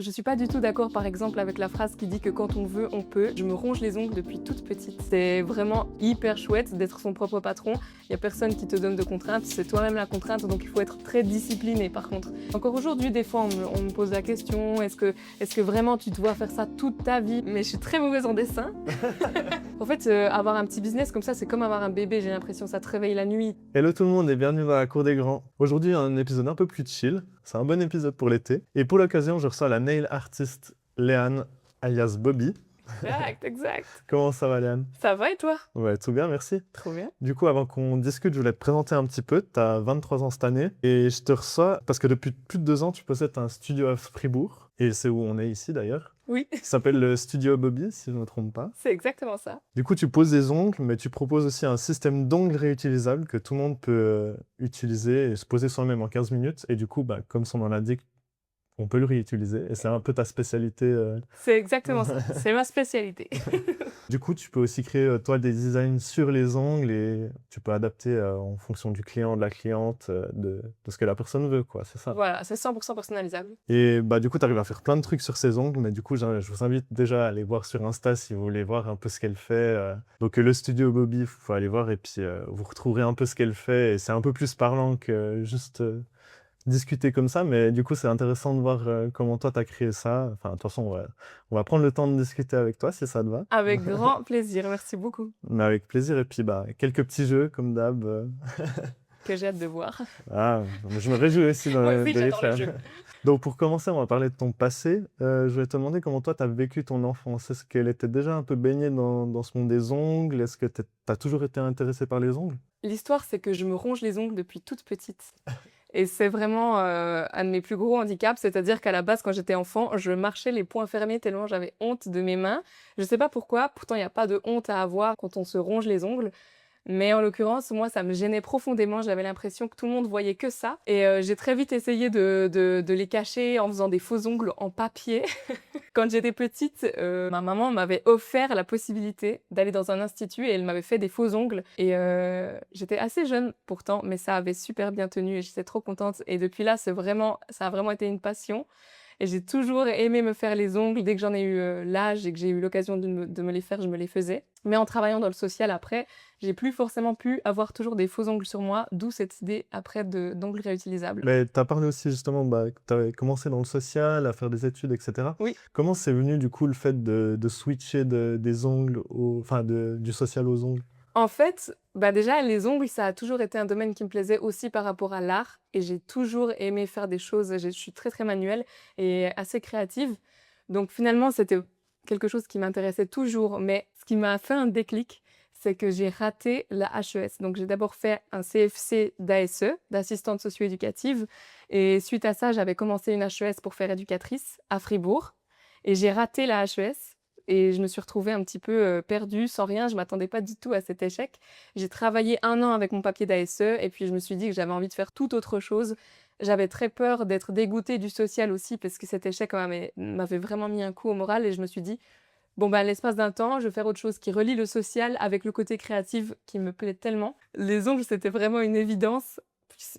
Je suis pas du tout d'accord, par exemple, avec la phrase qui dit que quand on veut, on peut. Je me ronge les ongles depuis toute petite. C'est vraiment hyper chouette d'être son propre patron. Il y a personne qui te donne de contraintes, c'est toi-même la contrainte, donc il faut être très discipliné par contre. Encore aujourd'hui, des fois, on me pose la question, est-ce que vraiment tu dois faire ça toute ta vie? Mais je suis très mauvaise en dessin. En fait, avoir un petit business comme ça, c'est comme avoir un bébé, j'ai l'impression, ça te réveille la nuit. Hello tout le monde et bienvenue dans la cour des grands. Aujourd'hui, un épisode un peu plus chill. C'est un bon épisode pour l'été. Et pour l'occasion, je reçois la nail artiste Léane, alias Bobby. Exact. Comment ça va, Léane? Ça va et toi? Ouais, tout bien, merci. Trop bien. Du coup, avant qu'on discute, je voulais te présenter un petit peu. Tu as 23 ans cette année et je te reçois parce que depuis plus de 2 ans, tu possèdes un studio à Fribourg. Et c'est où on est ici d'ailleurs. Oui, Ça s'appelle le Studio Bobby, si je ne me trompe pas. c'est exactement ça. Du coup, tu poses des ongles, mais tu proposes aussi un système d'ongles réutilisables que tout le monde peut utiliser et se poser soi-même en 15 minutes. Et du coup, comme son nom l'indique, on peut le réutiliser. Et c'est un peu ta spécialité. C'est exactement ça, c'est ma spécialité. Du coup, tu peux aussi créer, toi, des designs sur les ongles et tu peux adapter en fonction du client, de la cliente, de ce que la personne veut, quoi. C'est ça. Voilà, c'est 100% personnalisable. Et du coup, tu arrives à faire plein de trucs sur ses ongles, mais du coup, je vous invite déjà à aller voir sur Insta si vous voulez voir un peu ce qu'elle fait. Donc, le studio Bobby, il faut aller voir et puis vous retrouverez un peu ce qu'elle fait. Et c'est un peu plus parlant que juste discuter comme ça, mais du coup, c'est intéressant de voir comment toi, tu as créé ça. Enfin, de toute façon, on va prendre le temps de discuter avec toi si ça te va. Avec grand plaisir, merci beaucoup. Mais avec plaisir. Et puis, quelques petits jeux comme d'hab. Que j'ai hâte de voir. Ah, je me réjouis aussi Ouais, oui, de les j'adore le faire. jeu. Donc pour commencer, on va parler de ton passé. Je vais te demander comment toi, tu as vécu ton enfance. Est-ce qu'elle était déjà un peu baignée dans ce monde des ongles? Est-ce que tu as toujours été intéressée par les ongles? L'histoire, c'est que je me ronge les ongles depuis toute petite. Et c'est vraiment un de mes plus gros handicaps, c'est-à-dire qu'à la base, quand j'étais enfant, je marchais les poings fermés tellement j'avais honte de mes mains. Je sais pas pourquoi, pourtant il n'y a pas de honte à avoir quand on se ronge les ongles. Mais en l'occurrence, moi, ça me gênait profondément. J'avais l'impression que tout le monde voyait que ça. Et j'ai très vite essayé de les cacher en faisant des faux ongles en papier. Quand j'étais petite, ma maman m'avait offert la possibilité d'aller dans un institut et elle m'avait fait des faux ongles. Et j'étais assez jeune pourtant, mais ça avait super bien tenu et j'étais trop contente. Et depuis là, ça a vraiment été une passion. Et j'ai toujours aimé me faire les ongles. Dès que j'en ai eu l'âge et que j'ai eu l'occasion de me les faire, je me les faisais. Mais en travaillant dans le social après, j'ai plus forcément pu avoir toujours des faux ongles sur moi, d'où cette idée après d'ongles réutilisables. Mais tu as parlé aussi justement que tu avais commencé dans le social, à faire des études, etc. Oui. Comment c'est venu du coup le fait de switcher des ongles, du social aux ongles? En fait, déjà, les ongles, ça a toujours été un domaine qui me plaisait aussi par rapport à l'art. Et j'ai toujours aimé faire des choses. Je suis très, très manuelle et assez créative. Donc finalement, c'était quelque chose qui m'intéressait toujours. Mais ce qui m'a fait un déclic, c'est que j'ai raté la HES. Donc j'ai d'abord fait un CFC d'ASE, d'assistante socio-éducative. Et suite à ça, j'avais commencé une HES pour faire éducatrice à Fribourg. Et j'ai raté la HES. Et je me suis retrouvée un petit peu perdue, sans rien. Je ne m'attendais pas du tout à cet échec. J'ai travaillé 1 an avec mon papier d'ASE et puis je me suis dit que j'avais envie de faire tout autre chose. J'avais très peur d'être dégoûtée du social aussi parce que cet échec m'avait vraiment mis un coup au moral et je me suis dit, bon, l'espace d'un temps, je vais faire autre chose qui relie le social avec le côté créatif qui me plaît tellement. Les ongles, c'était vraiment une évidence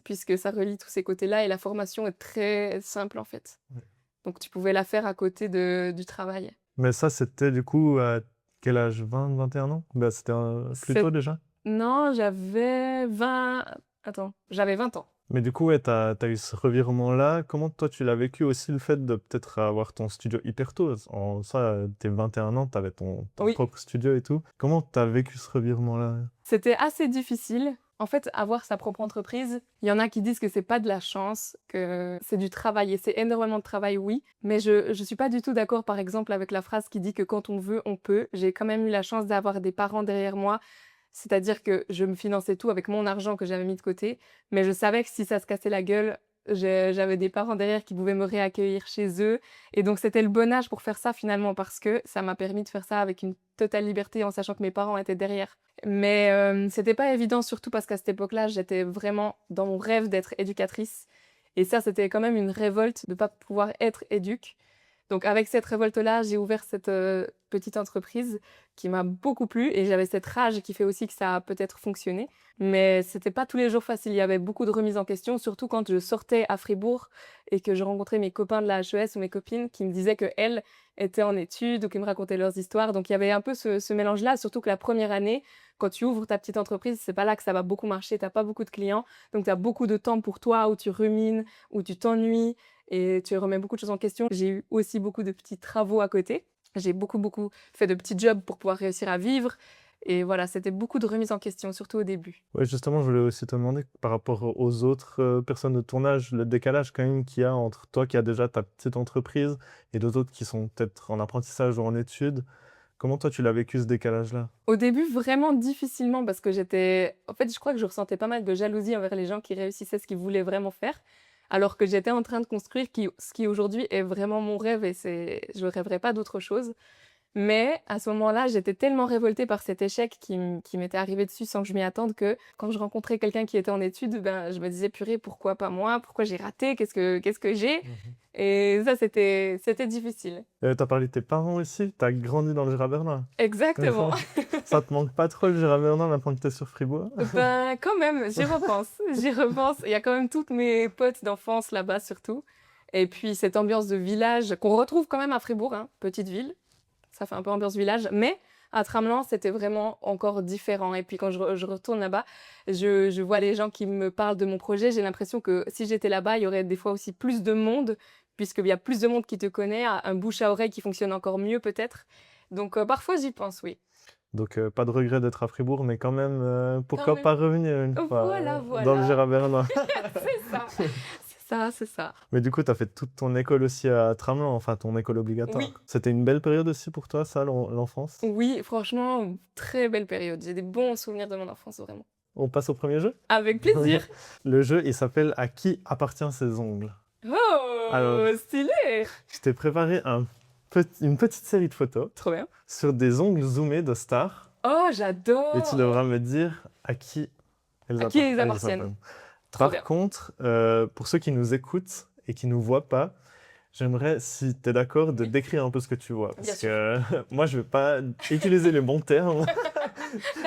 puisque ça relie tous ces côtés-là et la formation est très simple en fait. Ouais. Donc tu pouvais la faire à côté du travail. Mais ça, c'était du coup à quel âge? 20, 21 ans? C'était plus tôt déjà? Non, j'avais 20... Attends, j'avais 20 ans. Mais du coup, ouais, t'as eu ce revirement-là. Comment toi, tu l'as vécu aussi, le fait de peut-être avoir ton studio hyper tôt? En ça, t'es 21 ans, t'avais ton Oui, propre studio et tout. Comment t'as vécu ce revirement-là? c'était assez difficile. En fait, avoir sa propre entreprise, il y en a qui disent que c'est pas de la chance, que c'est du travail, et c'est énormément de travail, oui. Mais je suis pas du tout d'accord, par exemple, avec la phrase qui dit que quand on veut, on peut. J'ai quand même eu la chance d'avoir des parents derrière moi. C'est-à-dire que je me finançais tout avec mon argent que j'avais mis de côté, mais je savais que si ça se cassait la gueule, j'avais des parents derrière qui pouvaient me réaccueillir chez eux. Et donc c'était le bon âge pour faire ça finalement, parce que ça m'a permis de faire ça avec une totale liberté en sachant que mes parents étaient derrière. Mais c'était pas évident, surtout parce qu'à cette époque-là, j'étais vraiment dans mon rêve d'être éducatrice. Et ça, c'était quand même une révolte de pas pouvoir être éduque. Donc avec cette révolte-là, j'ai ouvert petite entreprise qui m'a beaucoup plu et j'avais cette rage qui fait aussi que ça a peut-être fonctionné. Mais c'était pas tous les jours facile. Il y avait beaucoup de remises en question, surtout quand je sortais à Fribourg et que je rencontrais mes copains de la HES ou mes copines qui me disaient qu'elles étaient en études ou qui me racontaient leurs histoires. Donc il y avait un peu ce mélange-là, surtout que la première année, quand tu ouvres ta petite entreprise, c'est pas là que ça va beaucoup marcher, t'as pas beaucoup de clients, donc tu as beaucoup de temps pour toi où tu rumines, où tu t'ennuies et tu remets beaucoup de choses en question. J'ai eu aussi beaucoup de petits travaux à côté. J'ai beaucoup fait de petits jobs pour pouvoir réussir à vivre. Et voilà, c'était beaucoup de remises en question, surtout au début. Ouais, justement, je voulais aussi te demander, par rapport aux autres personnes de ton âge, le décalage quand même qu'il y a entre toi qui as déjà ta petite entreprise et d'autres autres qui sont peut-être en apprentissage ou en études. Comment toi tu l'as vécu ce décalage-là? Au début, vraiment difficilement parce que j'étais... En fait, je crois que je ressentais pas mal de jalousie envers les gens qui réussissaient ce qu'ils voulaient vraiment faire, alors que j'étais en train de construire ce qui aujourd'hui est vraiment mon rêve et je ne rêverais pas d'autre chose. Mais à ce moment-là, j'étais tellement révoltée par cet échec qui m'était arrivé dessus sans que je m'y attende que quand je rencontrais quelqu'un qui était en études, ben, je me disais, purée, pourquoi pas moi? Pourquoi j'ai raté? Qu'est-ce que j'ai? Et ça, c'était difficile. T'as parlé de tes parents aussi? T'as grandi dans le Jura bernois? Exactement. Ça te manque pas trop le Jura bernois maintenant que t'es sur Fribourg? Ben, quand même, j'y repense. J'y repense. Il y a quand même toutes mes potes d'enfance là-bas, surtout. Et puis, cette ambiance de village qu'on retrouve quand même à Fribourg, hein, petite ville. Ça fait un peu ambiance village. Mais à Tramelan, c'était vraiment encore différent. Et puis, quand je retourne là-bas, je vois les gens qui me parlent de mon projet. J'ai l'impression que si j'étais là-bas, il y aurait des fois aussi plus de monde, puisqu'il y a plus de monde qui te connaît, un bouche à oreille qui fonctionne encore mieux, peut-être. Donc, parfois, j'y pense, oui. Donc pas de regret d'être à Fribourg, mais quand même, Quand pourquoi même. pas revenir une fois Voilà, dans le voilà. Jura bernois? C'est ça. C'est ça, c'est ça. Mais du coup, t'as fait toute ton école aussi à Tramelan, enfin ton école obligatoire. Oui. C'était une belle période aussi pour toi, ça, l'enfance? Oui, franchement, très belle période. J'ai des bons souvenirs de mon enfance, vraiment. On passe au premier jeu? Avec plaisir. Le jeu, il s'appelle À qui appartient ses ongles? Oh, Alors, stylé. je t'ai préparé une petite série de photos Trop bien. sur des ongles zoomés de stars. Oh, j'adore. Et tu devras me dire à qui À qui elles appartiennent. Trop Par bien. contre, pour ceux qui nous écoutent et qui nous voient pas, j'aimerais, si tu es d'accord, de décrire un peu ce que tu vois. Parce que moi, je vais pas utiliser les bons termes.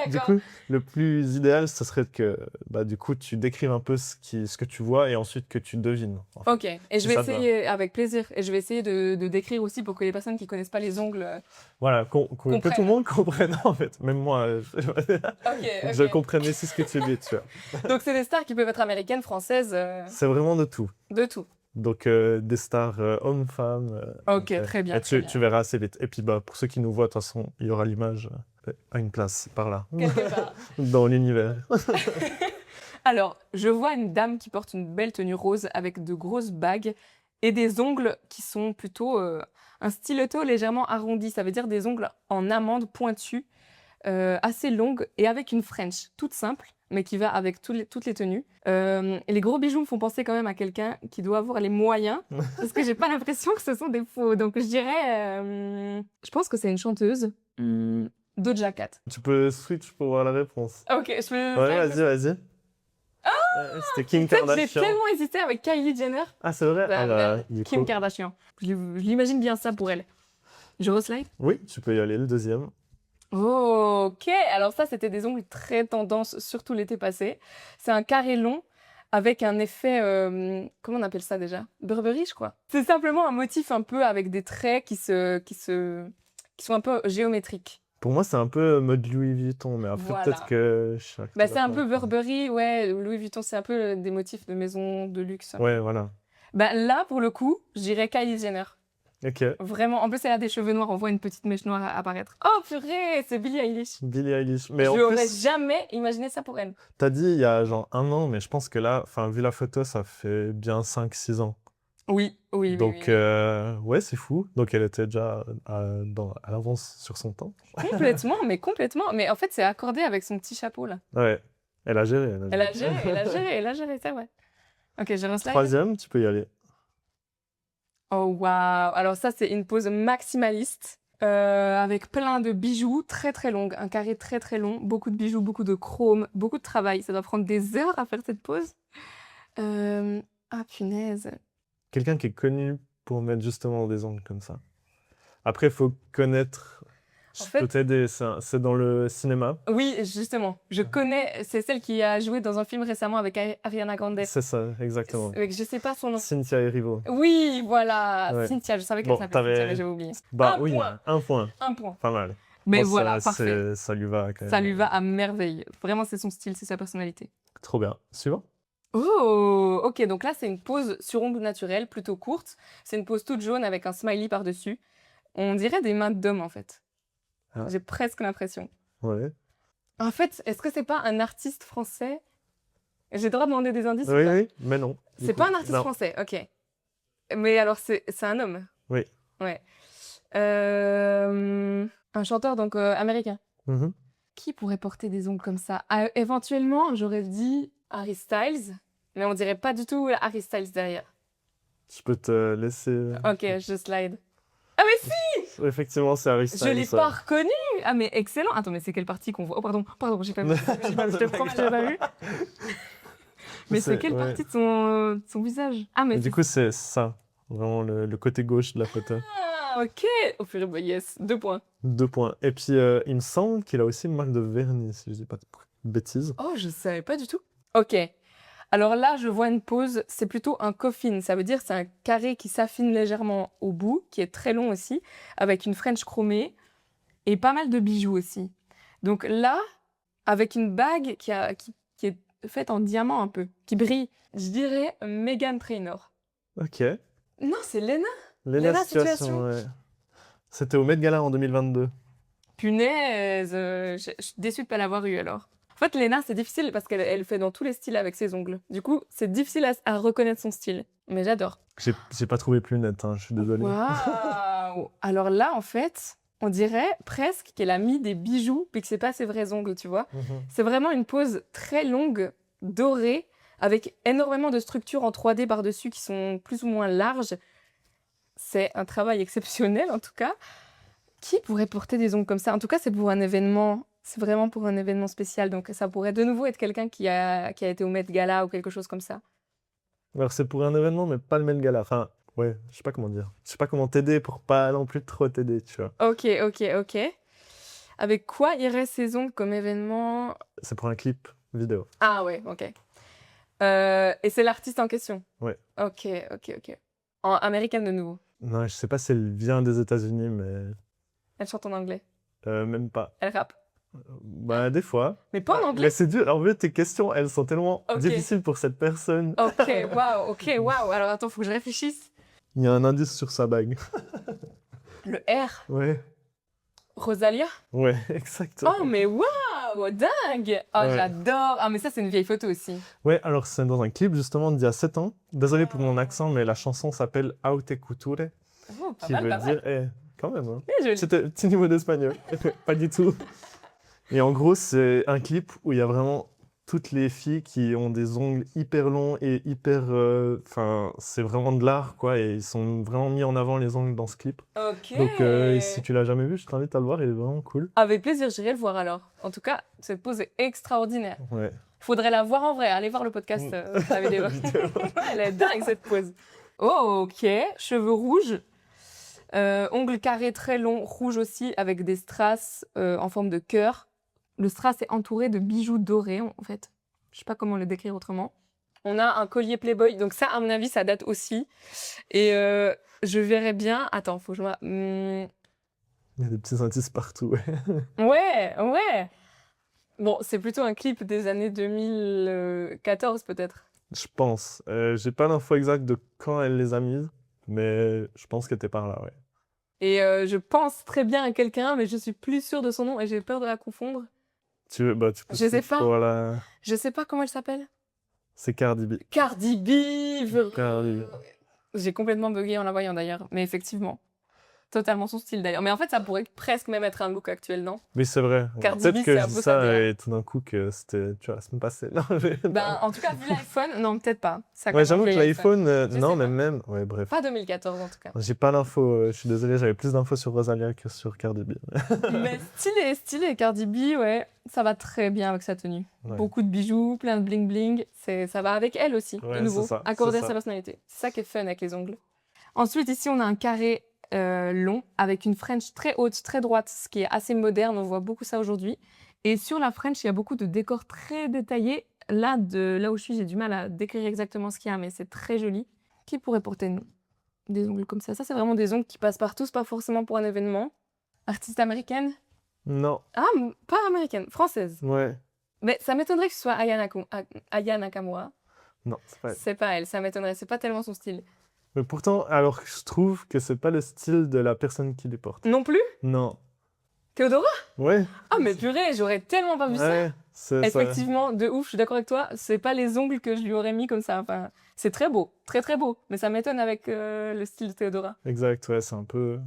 Du coup, le plus idéal, ce serait que du coup, tu décrives un peu ce que tu vois et ensuite que tu devines. En fait. Ok, et je vais essayer avec plaisir. Et je vais essayer de décrire aussi pour que les personnes qui connaissent pas les ongles voilà, que tout le monde comprenne en fait. Même moi, je comprenais aussi ce que tu dis. Tu vois. Donc, c'est des stars qui peuvent être américaines, françaises. C'est vraiment de tout. De tout. Donc des stars hommes-femmes. Ok, très bien. Tu verras assez vite. Et puis pour ceux qui nous voient, de toute façon, il y aura l'image à une place par là. Quelque part. Dans l'univers. Alors, je vois une dame qui porte une belle tenue rose avec de grosses bagues et des ongles qui sont plutôt un stiletto légèrement arrondi. Ça veut dire des ongles en amande pointus, assez longues et avec une French toute simple, mais qui va avec toutes les tenues. Et les gros bijoux me font penser quand même à quelqu'un qui doit avoir les moyens, parce que j'ai pas l'impression que ce sont des faux. Donc je dirais, je pense que c'est une chanteuse. Doja Cat. Tu peux switch pour voir la réponse. Ok, je peux... Ouais, vas-y. C'était Kim Kardashian. J'ai tellement hésité avec Kylie Jenner. Ah, c'est vrai? Kim Kardashian. Je l'imagine bien ça pour elle. Je reslide? Oui, tu peux y aller, le deuxième. Oh, ok, alors ça, c'était des ongles très tendance, surtout l'été passé. C'est un carré long avec un effet, comment on appelle ça déjà? Burberry, je crois. C'est simplement un motif un peu avec des traits qui sont un peu géométriques. Pour moi, c'est un peu mode Louis Vuitton, mais après, Voilà. peut-être que... c'est un peu Burberry, ouais, Louis Vuitton, c'est un peu des motifs de maison de luxe. Ouais, voilà. Là, pour le coup, je dirais Kylie Jenner. Ok. Vraiment, en plus, elle a des cheveux noirs, on voit une petite mèche noire apparaître. Oh purée, c'est Billie Eilish. Billie Eilish. Mais je en n'aurais plus, jamais imaginé ça pour elle. t'as dit il y a genre 1 an, mais je pense que là, vu la photo, ça fait bien 5-6 ans. Oui. Donc, ouais, c'est fou. Donc, elle était déjà à l'avance sur son temps. Complètement. Mais en fait, c'est accordé avec son petit chapeau, là. Ouais, elle a géré. Elle a géré, c'est vrai. Ok, je reslide. Troisième, tu peux y aller. Oh, waouh. Alors ça, c'est une pose maximaliste, avec plein de bijoux très, très longues. Un carré très, très long. Beaucoup de bijoux, beaucoup de chrome, beaucoup de travail. Ça doit prendre des heures à faire cette pose. Ah, punaise. Quelqu'un qui est connu pour mettre justement des ongles comme ça. Après, il faut connaître En Je fait, peux t'aider, c'est dans le cinéma. oui, justement. Je connais, c'est celle qui a joué dans un film récemment avec Ariana Grande. C'est ça, exactement. Je sais pas son nom. Cynthia Erivo. Oui, voilà, Ouais. Cynthia, je savais qu'elle Bon, s'appelait Cynthia, mais t'avais... j'avais oublié. Bah Un oui, point. un point. Un point. Pas mal. Mais Bon, voilà, ça, parfait. ça lui va quand même. Ça lui va à merveille. Vraiment, c'est son style, c'est sa personnalité. Trop bien. Suivant. Oh, ok, donc là, c'est une pose sur ongles naturels, plutôt courte. C'est une pose toute jaune avec un smiley par-dessus. On dirait des mains d'homme, en fait. Ah. J'ai presque l'impression. Ouais. En fait, est-ce que c'est pas un artiste français? J'ai le droit de demander des indices ou Oui, pas? oui, mais non. Du C'est coup, pas un artiste non. français, ok. Mais alors, c'est un homme? Oui. Ouais. Un chanteur, donc, américain. Mhm. Qui pourrait porter des ongles comme ça? Éventuellement, j'aurais dit Harry Styles, mais on dirait pas du tout Harry Styles derrière. Je peux te laisser... Ok, je slide. Ah mais si! Effectivement, c'est Harry Styles. Je l'ai pas reconnu! Ah mais excellent! Attends, mais c'est quelle partie qu'on voit? Oh pardon, j'ai pas vu. Je te promets, j'ai pas vu. Mais c'est quelle ouais. partie de son visage? Ah mais Et du coup, c'est ça. Vraiment le côté gauche de la photo. Ah, ok! Oh purée, bah yes, 2 points. 2 points. Et puis, il me semble qu'il a aussi une marque de vernis, si je dis pas de bêtises. Oh, je savais pas du tout. Ok. Alors là, je vois une pose, c'est plutôt un coffin. Ça veut dire c'est un carré qui s'affine légèrement au bout, qui est très long aussi, avec une French chromée et pas mal de bijoux aussi. Donc là, avec une bague qui est faite en diamant un peu, qui brille, je dirais Meghan Trainor. Ok. Non, c'est Lena. Lena Situation. Situation, ouais. C'était au Met Gala en 2022. Punaise, je suis déçue de ne pas l'avoir eu alors. En fait, Lena, c'est difficile parce qu'elle fait dans tous les styles avec ses ongles. Du coup, c'est difficile à reconnaître son style. Mais j'adore. J'ai pas trouvé plus net, hein, je suis désolé. Waouh! Alors là, en fait, on dirait presque qu'elle a mis des bijoux puis que c'est pas ses vrais ongles, tu vois. Mhm. C'est vraiment une pose très longue, dorée, avec énormément de structures en 3D par-dessus qui sont plus ou moins larges. C'est un travail exceptionnel, en tout cas. Qui pourrait porter des ongles comme ça? En tout cas, c'est pour un événement. C'est vraiment pour un événement spécial. Donc, ça pourrait de nouveau être quelqu'un qui a été au Met Gala ou quelque chose comme ça. Alors, c'est pour un événement, mais pas le Met Gala. Enfin, ouais, je sais pas comment dire. Je sais pas comment t'aider pour pas non plus trop t'aider, tu vois. Ok. Avec quoi irait ces ongles comme événement? C'est pour un clip vidéo. Ah ouais, ok. Et c'est l'artiste en question? Ouais. Ok. En américaine de nouveau. Non, je sais pas si elle vient des États-Unis, mais Elle chante en anglais. même pas. Elle rappe. Bah, des fois. Mais pas en anglais? Mais c'est dur. En fait, tes questions, elles sont tellement Ok. difficiles pour cette personne. Ok, waouh. Alors attends, faut que je réfléchisse. Il y a un indice sur sa bague. Le R. Ouais. Rosalia? Ouais, exactement. Oh, mais waouh, dingue! Oh, Ouais. j'adore! Ah, mais ça, c'est une vieille photo aussi. Ouais, alors c'est dans un clip justement d'il y a 7 ans. Désolé pour mon accent, mais la chanson s'appelle Aute Couture, Oh, pas qui mal, veut pas dire, quand même, hein. mal. Joli. C'était un petit niveau d'espagnol, pas du tout. Et en gros, c'est un clip où il y a vraiment toutes les filles qui ont des ongles hyper longs et hyper... Enfin, c'est vraiment de l'art, quoi, et ils sont vraiment mis en avant les ongles dans ce clip. Ok. Donc, si tu l'as jamais vu, je t'invite à le voir, il est vraiment cool. Avec plaisir, j'irai le voir alors. En tout cas, cette pose est extraordinaire. Ouais. Faudrait la voir en vrai. Allez voir le podcast, la vidéo. Elle est dingue, cette pose. Oh, ok. Cheveux rouges. Ongles carrés très longs, rouges aussi, avec des strass en forme de cœur. Le strass est entouré de bijoux dorés, en fait. Je sais pas comment le décrire autrement. On a un collier Playboy, donc ça, à mon avis, ça date aussi. Et je verrais bien... Attends, faut que je vois... Il y a des petits indices partout, ouais. Ouais. Bon, c'est plutôt un clip des années 2014, peut-être. Je pense. J'ai pas l'info exacte de quand elle les a mises, mais je pense qu'elle était par là, ouais. Et je pense très bien à quelqu'un, mais je suis plus sûre de son nom et j'ai peur de la confondre. Tu peux Je sais pas. Voilà. Je sais pas comment elle s'appelle. C'est Cardi B. Cardi B. Cardi B. J'ai complètement bugué en la voyant d'ailleurs, mais effectivement. Totalement son style d'ailleurs. Mais en fait, ça pourrait presque même être un look actuel, non? Oui, c'est vrai. Cardi Peut-être B, que c'est je un dis peu ça ça, et tout d'un coup que c'était, tu vois, la semaine passée. Non, Ben, en tout cas, vu l'iPhone, non, peut-être pas. Ça ouais, commence j'avoue que vieil l'iPhone, Je non, sais mais pas. même, ouais, bref. Pas 2014 en tout cas. J'ai pas l'info, je suis désolé, j'avais plus d'infos sur Rosalia que sur Cardi B. Mais stylé, Cardi B, ouais, ça va très bien avec sa tenue. Ouais. Beaucoup de bijoux, plein de bling bling, ça va avec elle aussi, Ouais, de nouveau, c'est ça, accorder c'est à sa ça. personnalité. C'est ça qui est fun avec les ongles. Ensuite, ici, on a un carré long, avec une French très haute, très droite, ce qui est assez moderne, on voit beaucoup ça aujourd'hui. Et sur la French, il y a beaucoup de décors très détaillés. Là où je suis, j'ai du mal à décrire exactement ce qu'il y a, mais c'est très joli. Qui pourrait porter des ongles comme ça? Ça, c'est vraiment des ongles qui passent partout, c'est pas forcément pour un événement. Artiste américaine? Non, Ah, pas américaine, française. ouais, Mais ça m'étonnerait que ce soit Aya Nakamura. non, c'est pas elle. C'est pas elle, ça m'étonnerait, c'est pas tellement son style. Mais pourtant, alors que je trouve que c'est pas le style de la personne qui les porte. Non plus? Non, Théodora? ouais, Ah, mais purée, j'aurais tellement pas vu ça. ouais, c'est ça. Effectivement, de ouf, je suis d'accord avec toi, c'est pas les ongles que je lui aurais mis comme ça. Enfin, c'est très beau, très très beau, mais ça m'étonne avec le style de Théodora. Exact, ouais, c'est un peu...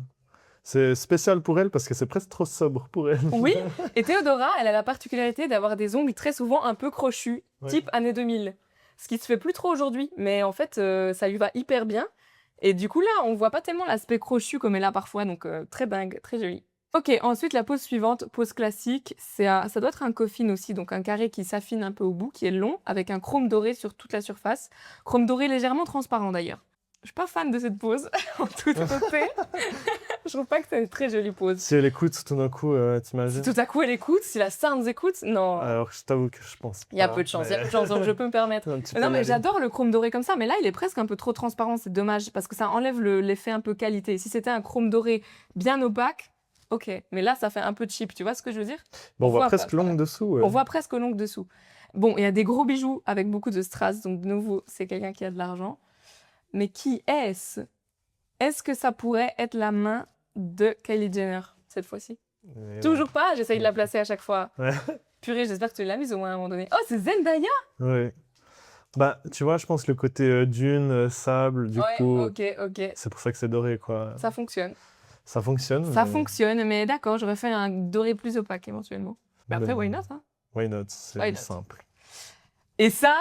C'est spécial pour elle parce que c'est presque trop sobre pour elle. Oui, et Théodora, elle a la particularité d'avoir des ongles très souvent un peu crochus, Ouais. type années 2000. Ce qui se fait plus trop aujourd'hui, mais en fait, ça lui va hyper bien. Et du coup, là, on voit pas tellement l'aspect crochu comme elle a parfois, donc très dingue, très joli. Ok, ensuite, la pose suivante, pose classique, ça doit être un coffin aussi, donc un carré qui s'affine un peu au bout, qui est long, avec un chrome doré sur toute la surface. Chrome doré légèrement transparent d'ailleurs. Je suis pas fan de cette pose, en toute honnêteté. Je trouve pas que c'est une très jolie pose. Si elle écoute tout d'un coup, Si t'imagines? tout à coup elle écoute, si la star nous écoute, non. Alors, je t'avoue que je pense pas. Il y a peu de chance, il y a peu de chance, donc je peux me permettre. Un petit Non, peu mais la j'adore le chrome doré comme ça, mais là, il est presque un peu trop transparent, c'est dommage, parce que ça enlève l'effet un peu qualité. Si c'était un chrome doré bien opaque, ok, mais là, ça fait un peu cheap, tu vois ce que je veux dire? Bon, on voit voit presque pas, l'ongle voilà. dessous. Ouais. On voit presque l'ongle dessous. Bon, il y a des gros bijoux avec beaucoup de strass, donc de nouveau, c'est quelqu'un qui a de l'argent. Mais qui est-ce? Est-ce que ça pourrait être la main de Kylie Jenner, cette fois-ci? Et Toujours pas, j'essaye de la placer à chaque fois. Ouais. Purée, j'espère que tu l'as mise au moins à un moment donné. Oh, c'est Zendaya? Ouais. Bah, tu vois, je pense le côté dune, sable, du Ouais, coup, ok, ok. c'est pour ça que c'est doré, quoi. Ça fonctionne. Ça fonctionne. Ça mais- fonctionne, mais d'accord, j'aurais fait un doré plus opaque éventuellement. Mais après, why not, hein? Why not? C'est Why not? simple. Et ça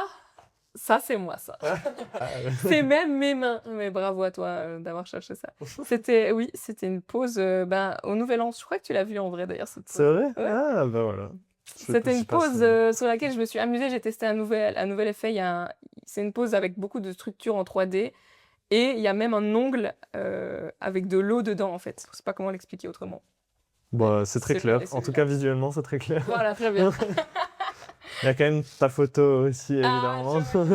c'est moi, ça. Ah, C'est même mes mains. Mais bravo à toi d'avoir cherché ça. C'était une pause au Nouvel An. Je crois que tu l'as vu en vrai d'ailleurs, cette C'est pause. vrai? Ouais. Ah, bah voilà. C'était Je une sais pas pause si- sur laquelle je me suis amusée. J'ai testé un nouvel effet. C'est une pause avec beaucoup de structures en 3D. Et il y a même un ongle avec de l'eau dedans, en fait. Je sais pas comment l'expliquer autrement. Bah, c'est très Celui-là clair. et En tout celui-là. cas, visuellement, c'est très clair. Voilà, très bien. Il y a quand même ta photo aussi, Ah, évidemment. joli.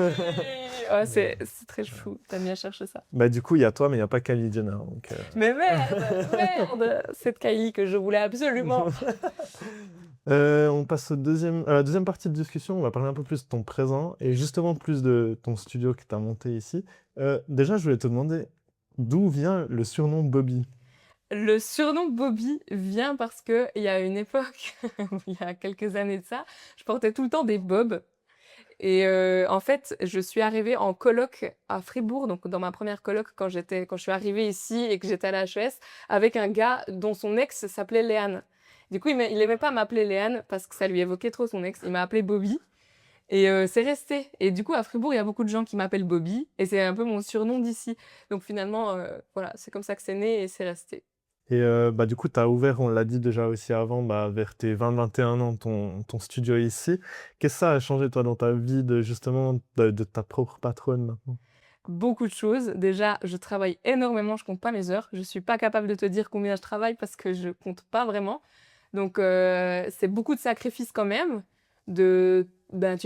Ouais, c'est très chou. T'as bien cherché ça. Bah, du coup, il y a toi, mais il n'y a pas Kylie Jenner. Donc, Mais merde, cette Kylie que je voulais absolument. On passe à la deuxième partie de discussion. On va parler un peu plus de ton présent et justement plus de ton studio que tu as monté ici. Déjà, je voulais te demander d'où vient le surnom Bobby? Le surnom Bobby vient parce que il y a une époque, il y a quelques années de ça, je portais tout le temps des bobs. Et en fait, je suis arrivée en coloc à Fribourg, donc dans ma première coloc quand je suis arrivée ici et que j'étais à la HES, avec un gars dont son ex s'appelait Léane. Du coup, il aimait pas m'appeler Léane parce que ça lui évoquait trop son ex. Il m'a appelé Bobby. Et c'est resté. Et du coup, à Fribourg, il y a beaucoup de gens qui m'appellent Bobby. Et c'est un peu mon surnom d'ici. Donc finalement, voilà, c'est comme ça que c'est né et c'est resté. Et bah, du coup, tu as ouvert, on l'a dit déjà aussi avant, bah, vers tes 20-21 ans, ton studio ici. Qu'est-ce que ça a changé, toi, dans ta vie justement de ta propre patronne maintenant? Beaucoup de choses. Déjà, je travaille énormément, je compte pas mes heures. Je suis pas capable de te dire combien je travaille parce que je compte pas vraiment. Donc, c'est beaucoup de sacrifices quand même. Tu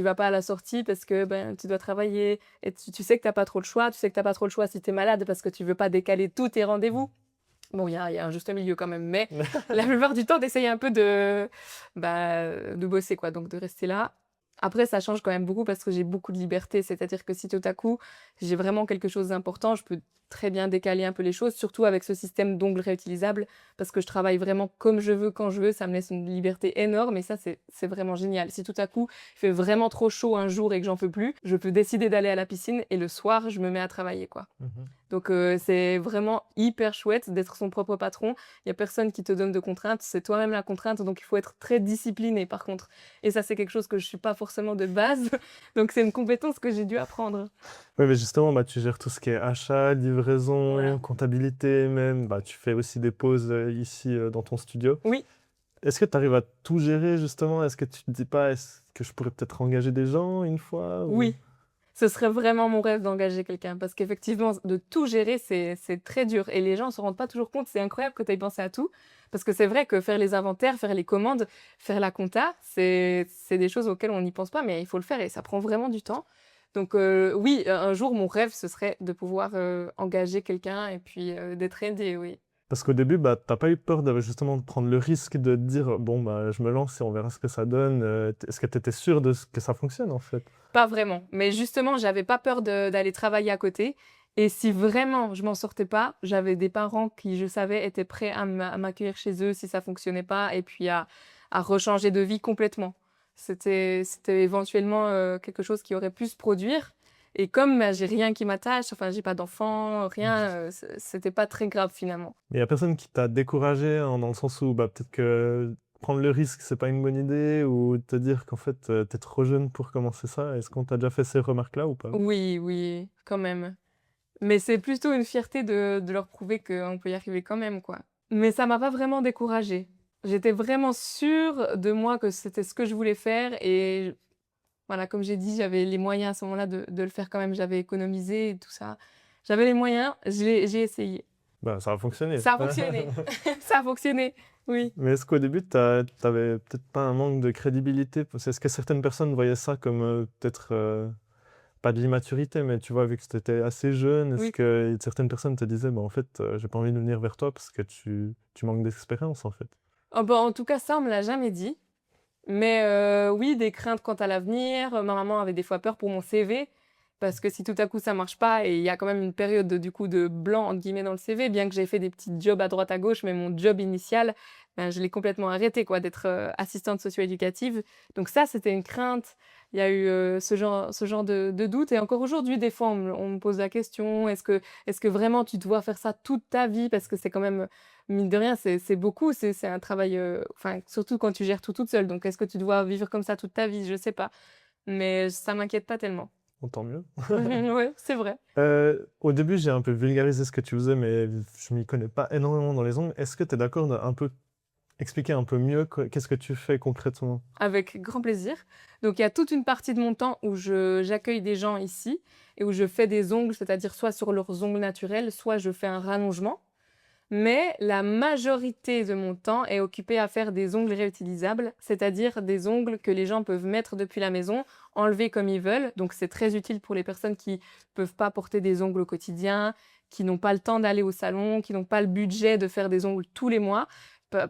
vas pas à la sortie parce que tu dois travailler et tu sais que t'as pas trop le choix. Tu sais que t'as pas trop le choix si t'es malade parce que tu veux pas décaler tous tes rendez-vous. Bon, il y a un juste milieu quand même, mais la plupart du temps, d'essayer un peu de bosser, quoi, donc de rester là. Après, ça change quand même beaucoup parce que j'ai beaucoup de liberté, c'est-à-dire que si tout à coup, j'ai vraiment quelque chose d'important, je peux très bien décaler un peu les choses, surtout avec ce système d'ongles réutilisables, parce que je travaille vraiment comme je veux, quand je veux, ça me laisse une liberté énorme, et ça, c'est vraiment génial. Si tout à coup, il fait vraiment trop chaud un jour et que j'en peux plus, je peux décider d'aller à la piscine, et le soir, je me mets à travailler, quoi. Donc c'est vraiment hyper chouette d'être son propre patron. Il n'y a personne qui te donne de contraintes, c'est toi-même la contrainte, donc il faut être très discipliné par contre. Et ça, c'est quelque chose que je ne suis pas forcément de base, donc c'est une compétence que j'ai dû apprendre. Oui, mais justement, bah, tu gères tout ce qui est achat, livraison, Voilà. comptabilité même. Bah, tu fais aussi des pauses ici dans ton studio. Oui. Est-ce que tu arrives à tout gérer justement? Est-ce que tu te dis pas, est-ce que je pourrais peut-être engager des gens une fois ou- Oui. Ce serait vraiment mon rêve d'engager quelqu'un parce qu'effectivement, de tout gérer, c'est très dur et les gens ne se rendent pas toujours compte. C'est incroyable que tu aies pensé à tout parce que c'est vrai que faire les inventaires, faire les commandes, faire la compta, c'est des choses auxquelles on n'y pense pas, mais il faut le faire et ça prend vraiment du temps. Donc oui, un jour, mon rêve, ce serait de pouvoir engager quelqu'un et puis d'être aidé, oui. Parce qu'au début, bah, t'as pas eu peur justement de prendre le risque de te dire, bon, bah, je me lance et on verra ce que ça donne. Est-ce que tu étais sûr que ça fonctionne en fait? Pas vraiment, mais justement, j'avais pas peur d'aller travailler à côté et si vraiment je m'en sortais pas, j'avais des parents qui, je savais, étaient prêts à m'accueillir chez eux si ça fonctionnait pas et puis à rechanger de vie complètement. C'était éventuellement, quelque chose qui aurait pu se produire et comme, bah, j'ai rien qui m'attache, enfin, j'ai pas d'enfant, rien, c'était pas très grave finalement. Mais il y a personne qui t'a découragé dans le sens où bah, peut-être que prendre le risque, c'est pas une bonne idée, ou te dire qu'en fait, t'es trop jeune pour commencer ça. Est-ce qu'on t'a déjà fait ces remarques-là ou pas? Oui, oui, quand même. Mais c'est plutôt une fierté de leur prouver qu'on peut y arriver quand même, quoi. Mais ça m'a pas vraiment découragée. J'étais vraiment sûre de moi que c'était ce que je voulais faire et voilà, comme j'ai dit, j'avais les moyens à ce moment-là de le faire quand même. J'avais économisé et tout ça. J'avais les moyens, j'ai essayé. Bah, ça a fonctionné. Ça a fonctionné. Ça a fonctionné, oui. Mais est-ce qu'au début, t'avais peut-être pas un manque de crédibilité? Est-ce que certaines personnes voyaient ça comme peut-être pas de l'immaturité, mais tu vois, vu que tu étais assez jeune, est-ce Oui. que certaines personnes te disaient, bah, en fait, j'ai pas envie de venir vers toi parce que tu manques d'expérience, en fait? Oh bah, en tout cas, ça, on me l'a jamais dit. Mais oui, des craintes quant à l'avenir. Ma maman avait des fois peur pour mon CV, parce que si tout à coup ça marche pas et il y a quand même une période du coup de «blanc» entre guillemets dans le CV, bien que j'ai fait des petits jobs à droite à gauche, mais mon job initial, ben, je l'ai complètement arrêté quoi, d'être, assistante socio-éducative. Donc ça, c'était une crainte. Il y a eu, ce genre de doute et encore aujourd'hui, des fois, on me pose la question: «Est-ce que vraiment tu dois faire ça toute ta vie?» parce que c'est quand même, mine de rien, c'est beaucoup, c'est un travail, enfin, surtout quand tu gères tout toute seule. Donc est-ce que tu dois vivre comme ça toute ta vie? Je sais pas. Mais ça m'inquiète pas tellement. Bon, tant mieux. Ouais, c'est vrai. Au début, j'ai un peu vulgarisé ce que tu faisais, mais je m'y connais pas énormément dans les ongles. Est-ce que tu es d'accord de un peu expliquer un peu mieux qu'est-ce que tu fais concrètement? Avec grand plaisir. Donc il y a toute une partie de mon temps où j'accueille des gens ici et où je fais des ongles, c'est-à-dire soit sur leurs ongles naturels, soit je fais un rallongement. Mais la majorité de mon temps est occupée à faire des ongles réutilisables, c'est-à-dire des ongles que les gens peuvent mettre depuis la maison, enlever comme ils veulent. Donc c'est très utile pour les personnes qui peuvent pas porter des ongles au quotidien, qui n'ont pas le temps d'aller au salon, qui n'ont pas le budget de faire des ongles tous les mois,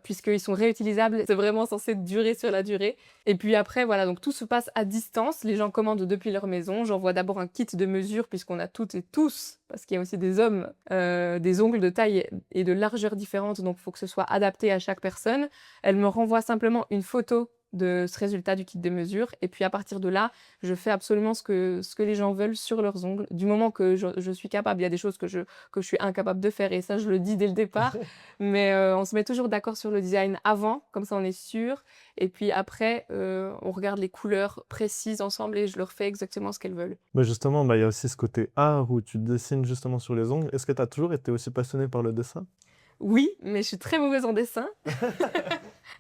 puisqu'ils sont réutilisables. C'est vraiment censé durer sur la durée. Et puis après, voilà, donc tout se passe à distance. Les gens commandent depuis leur maison. J'envoie d'abord un kit de mesure, puisqu'on a toutes et tous, parce qu'il y a aussi des hommes, des ongles de taille et de largeur différentes, donc il faut que ce soit adapté à chaque personne. Elle me renvoie simplement une photo de ce résultat du kit de mesure. Et puis à partir de là, je fais absolument ce que les gens veulent sur leurs ongles. Du moment que je suis capable, il y a des choses que je suis incapable de faire, et ça, je le dis dès le départ. Mais on se met toujours d'accord sur le design avant, comme ça on est sûr. Et puis après, on regarde les couleurs précises ensemble et je leur fais exactement ce qu'elles veulent. Bah, justement, bah, il y a aussi ce côté art où tu dessines justement sur les ongles. Est-ce que tu as toujours été aussi passionné par le dessin? Oui, mais je suis très mauvaise en dessin.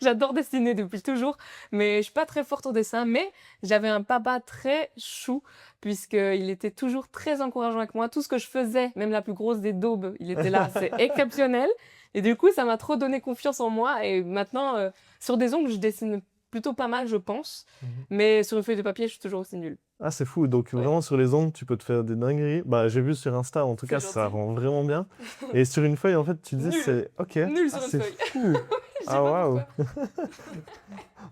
J'adore dessiner depuis toujours, mais je suis pas très forte au dessin. Mais j'avais un papa très chou, puisqu'il était toujours très encourageant avec moi. Tout ce que je faisais, même la plus grosse des daubes, il était là. C'est exceptionnel. Et du coup, ça m'a trop donné confiance en moi. Et maintenant, sur des ongles, je dessine plutôt pas mal, je pense. Mhm. Mais sur une feuille de papier, je suis toujours aussi nulle. Ah, c'est fou. Donc, Ouais, vraiment, sur les ongles, tu peux te faire des dingueries. Bah, j'ai vu sur Insta, en tout c'est cas, ça gentil. rend vraiment bien. Et sur une feuille, en fait, tu dis, Nulle. c'est OK. Nulle Ah, sur une c'est feuille. fou. Je sais Ah, pas waouh. pourquoi.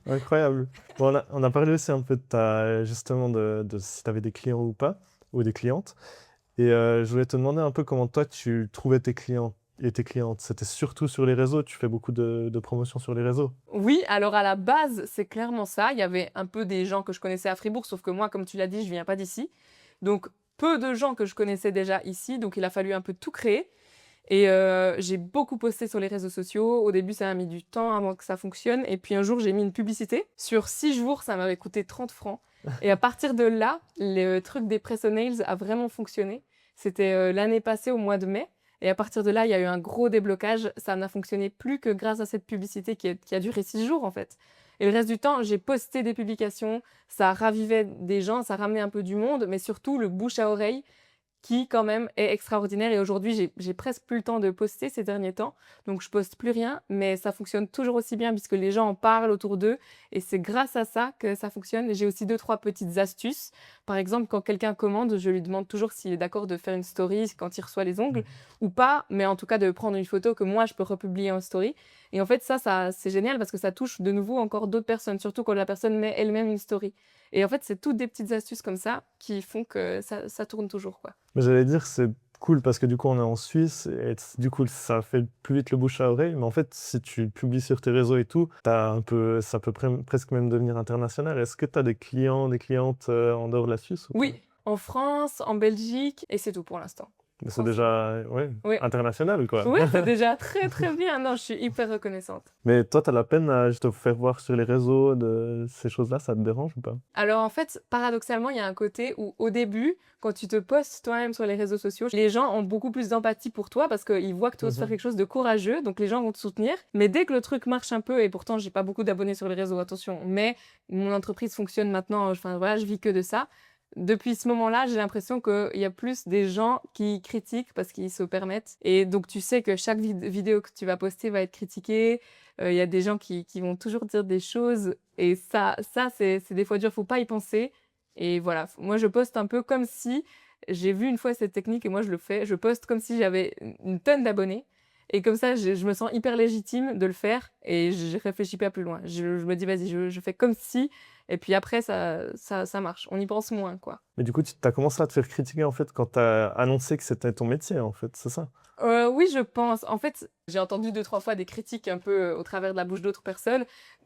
Incroyable. Bon, on a parlé aussi un peu de justement, de si tu avais des clients ou pas, ou des clientes. Et je voulais te demander un peu comment toi, tu trouvais tes clients et tes clientes. C'était surtout sur les réseaux. Tu fais beaucoup de promotions sur les réseaux. Oui, alors à la base, c'est clairement ça. Il y avait un peu des gens que je connaissais à Fribourg, sauf que moi, comme tu l'as dit, je viens pas d'ici. Donc, peu de gens que je connaissais déjà ici, donc il a fallu un peu tout créer. Et j'ai beaucoup posté sur les réseaux sociaux. Au début, ça a mis du temps avant que ça fonctionne. Et puis un jour, j'ai mis une publicité. Sur 6 jours, ça m'avait coûté 30 francs. Et à partir de là, le truc des Presso-Nails a vraiment fonctionné. C'était l'année passée, au mois de mai. Et à partir de là, il y a eu un gros déblocage. Ça n'a fonctionné plus que grâce à cette publicité qui a duré 6 jours, en fait. Et le reste du temps, j'ai posté des publications, ça ravivait des gens, ça ramenait un peu du monde, mais surtout le bouche à oreille qui quand même est extraordinaire. Et aujourd'hui, j'ai presque plus le temps de poster ces derniers temps, donc je poste plus rien, mais ça fonctionne toujours aussi bien puisque les gens en parlent autour d'eux et c'est grâce à ça que ça fonctionne. Et j'ai aussi 2-3 petites astuces. Par exemple, quand quelqu'un commande, je lui demande toujours s'il est d'accord de faire une story quand il reçoit les ongles ou pas, mais en tout cas de prendre une photo que moi je peux republier en story. Et en fait, ça c'est génial parce que ça touche de nouveau encore d'autres personnes, surtout quand la personne met elle-même une story. Et en fait, c'est toutes des petites astuces comme ça qui font que ça tourne toujours, quoi. Mais j'allais dire, c'est cool parce que du coup, on est en Suisse et du coup, ça fait plus vite le bouche à oreille. Mais en fait, si tu publies sur tes réseaux et tout, ça peut presque même devenir international. Est-ce que tu as des clients, des clientes en dehors de la Suisse ou pas? Oui, en France, en Belgique, et c'est tout pour l'instant. Mais c'est déjà ouais, Oui, international, quoi. oui, c'est déjà très très bien. Non, je suis hyper reconnaissante. Mais toi, tu as la peine à juste te faire voir sur les réseaux de ces choses-là, ça te dérange ou pas? Alors en fait, paradoxalement, il y a un côté où au début, quand tu te postes toi-même sur les réseaux sociaux, les gens ont beaucoup plus d'empathie pour toi parce qu'ils voient que tu oses faire quelque chose de courageux, donc les gens vont te soutenir. Mais dès que le truc marche un peu, et pourtant j'ai pas beaucoup d'abonnés sur les réseaux, attention, mais mon entreprise fonctionne maintenant, enfin voilà, je vis que de ça. Depuis ce moment-là, j'ai l'impression qu'il y a plus des gens qui critiquent parce qu'ils se permettent. Et donc tu sais que chaque vidéo que tu vas poster va être critiquée. Il y a des gens qui vont toujours dire des choses. Et ça c'est des fois dur, faut pas y penser. Et voilà, moi je poste un peu comme si j'ai vu une fois cette technique et moi je le fais. Je poste comme si j'avais une tonne d'abonnés. Et comme ça, je me sens hyper légitime de le faire et je réfléchis pas plus loin. Je me dis, vas-y, je fais comme si, et puis après, ça marche. On y pense moins, quoi. Mais du coup, tu as commencé à te faire critiquer en fait quand tu as annoncé que c'était ton métier, en fait, c'est ça? Oui, je pense. En fait, j'ai entendu 2-3 fois des critiques un peu au travers de la bouche d'autres personnes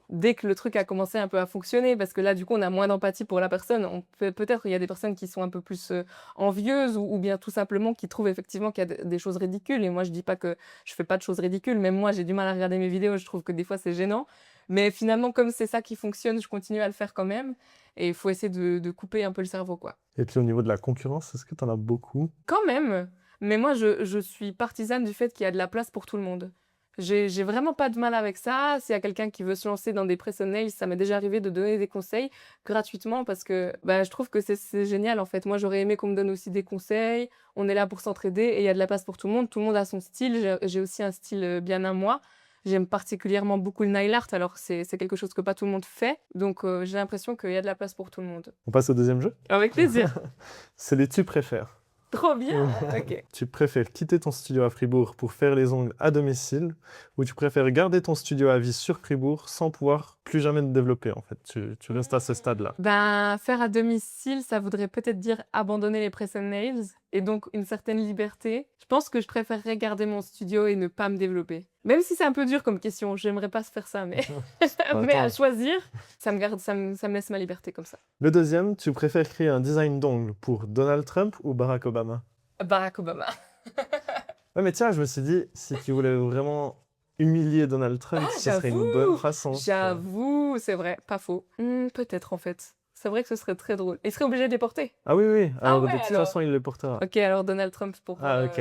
dès que le truc a commencé un peu à fonctionner, parce que là, du coup, on a moins d'empathie pour la personne. Peut-être il y a des personnes qui sont un peu plus envieuses ou bien tout simplement qui trouvent effectivement qu'il y a des choses ridicules. Et moi, je dis pas que je fais pas de choses ridicules, même moi, j'ai du mal à regarder mes vidéos. Je trouve que des fois, c'est gênant. Mais finalement, comme c'est ça qui fonctionne, je continue à le faire quand même. Et il faut essayer de couper un peu le cerveau, quoi. Et puis au niveau de la concurrence, est-ce que tu en as beaucoup? Quand même, mais moi je suis partisane du fait qu'il y a de la place pour tout le monde. J'ai vraiment pas de mal avec ça. S'il y a quelqu'un qui veut se lancer dans des press-on-nails, ça m'est déjà arrivé de donner des conseils gratuitement parce que bah, je trouve que c'est génial en fait. Moi j'aurais aimé qu'on me donne aussi des conseils. On est là pour s'entraider et il y a de la place pour tout le monde. Tout le monde a son style. J'ai aussi un style bien à moi. J'aime particulièrement beaucoup le nail art, alors c'est quelque chose que pas tout le monde fait. Donc j'ai l'impression qu'il y a de la place pour tout le monde. On passe au deuxième jeu? Avec plaisir. C'est les tu préfères. Trop bien. Ok. Tu préfères quitter ton studio à Fribourg pour faire les ongles à domicile ou tu préfères garder ton studio à vie sur Fribourg sans pouvoir plus jamais te développer en fait. Tu restes à ce stade-là. Ben, faire à domicile, ça voudrait peut-être dire abandonner les press and nails et donc une certaine liberté. Je pense que je préférerais garder mon studio et ne pas me développer. Même si c'est un peu dur comme question, j'aimerais pas se faire ça, mais, mais à choisir, ça me laisse ma liberté comme ça. Le deuxième, tu préfères créer un design d'ongles pour Donald Trump ou Barack Obama? Barack Obama. Ouais, mais tiens, je me suis dit, si tu voulais vraiment humilier Donald Trump, ce serait une bonne façon. J'avoue, c'est vrai, pas faux. Peut-être en fait. C'est vrai que ce serait très drôle. Il serait obligé de les porter. Ah oui, oui. Alors ouais, de toute alors. façon, il les portera. Ok, alors Donald Trump pour Ok.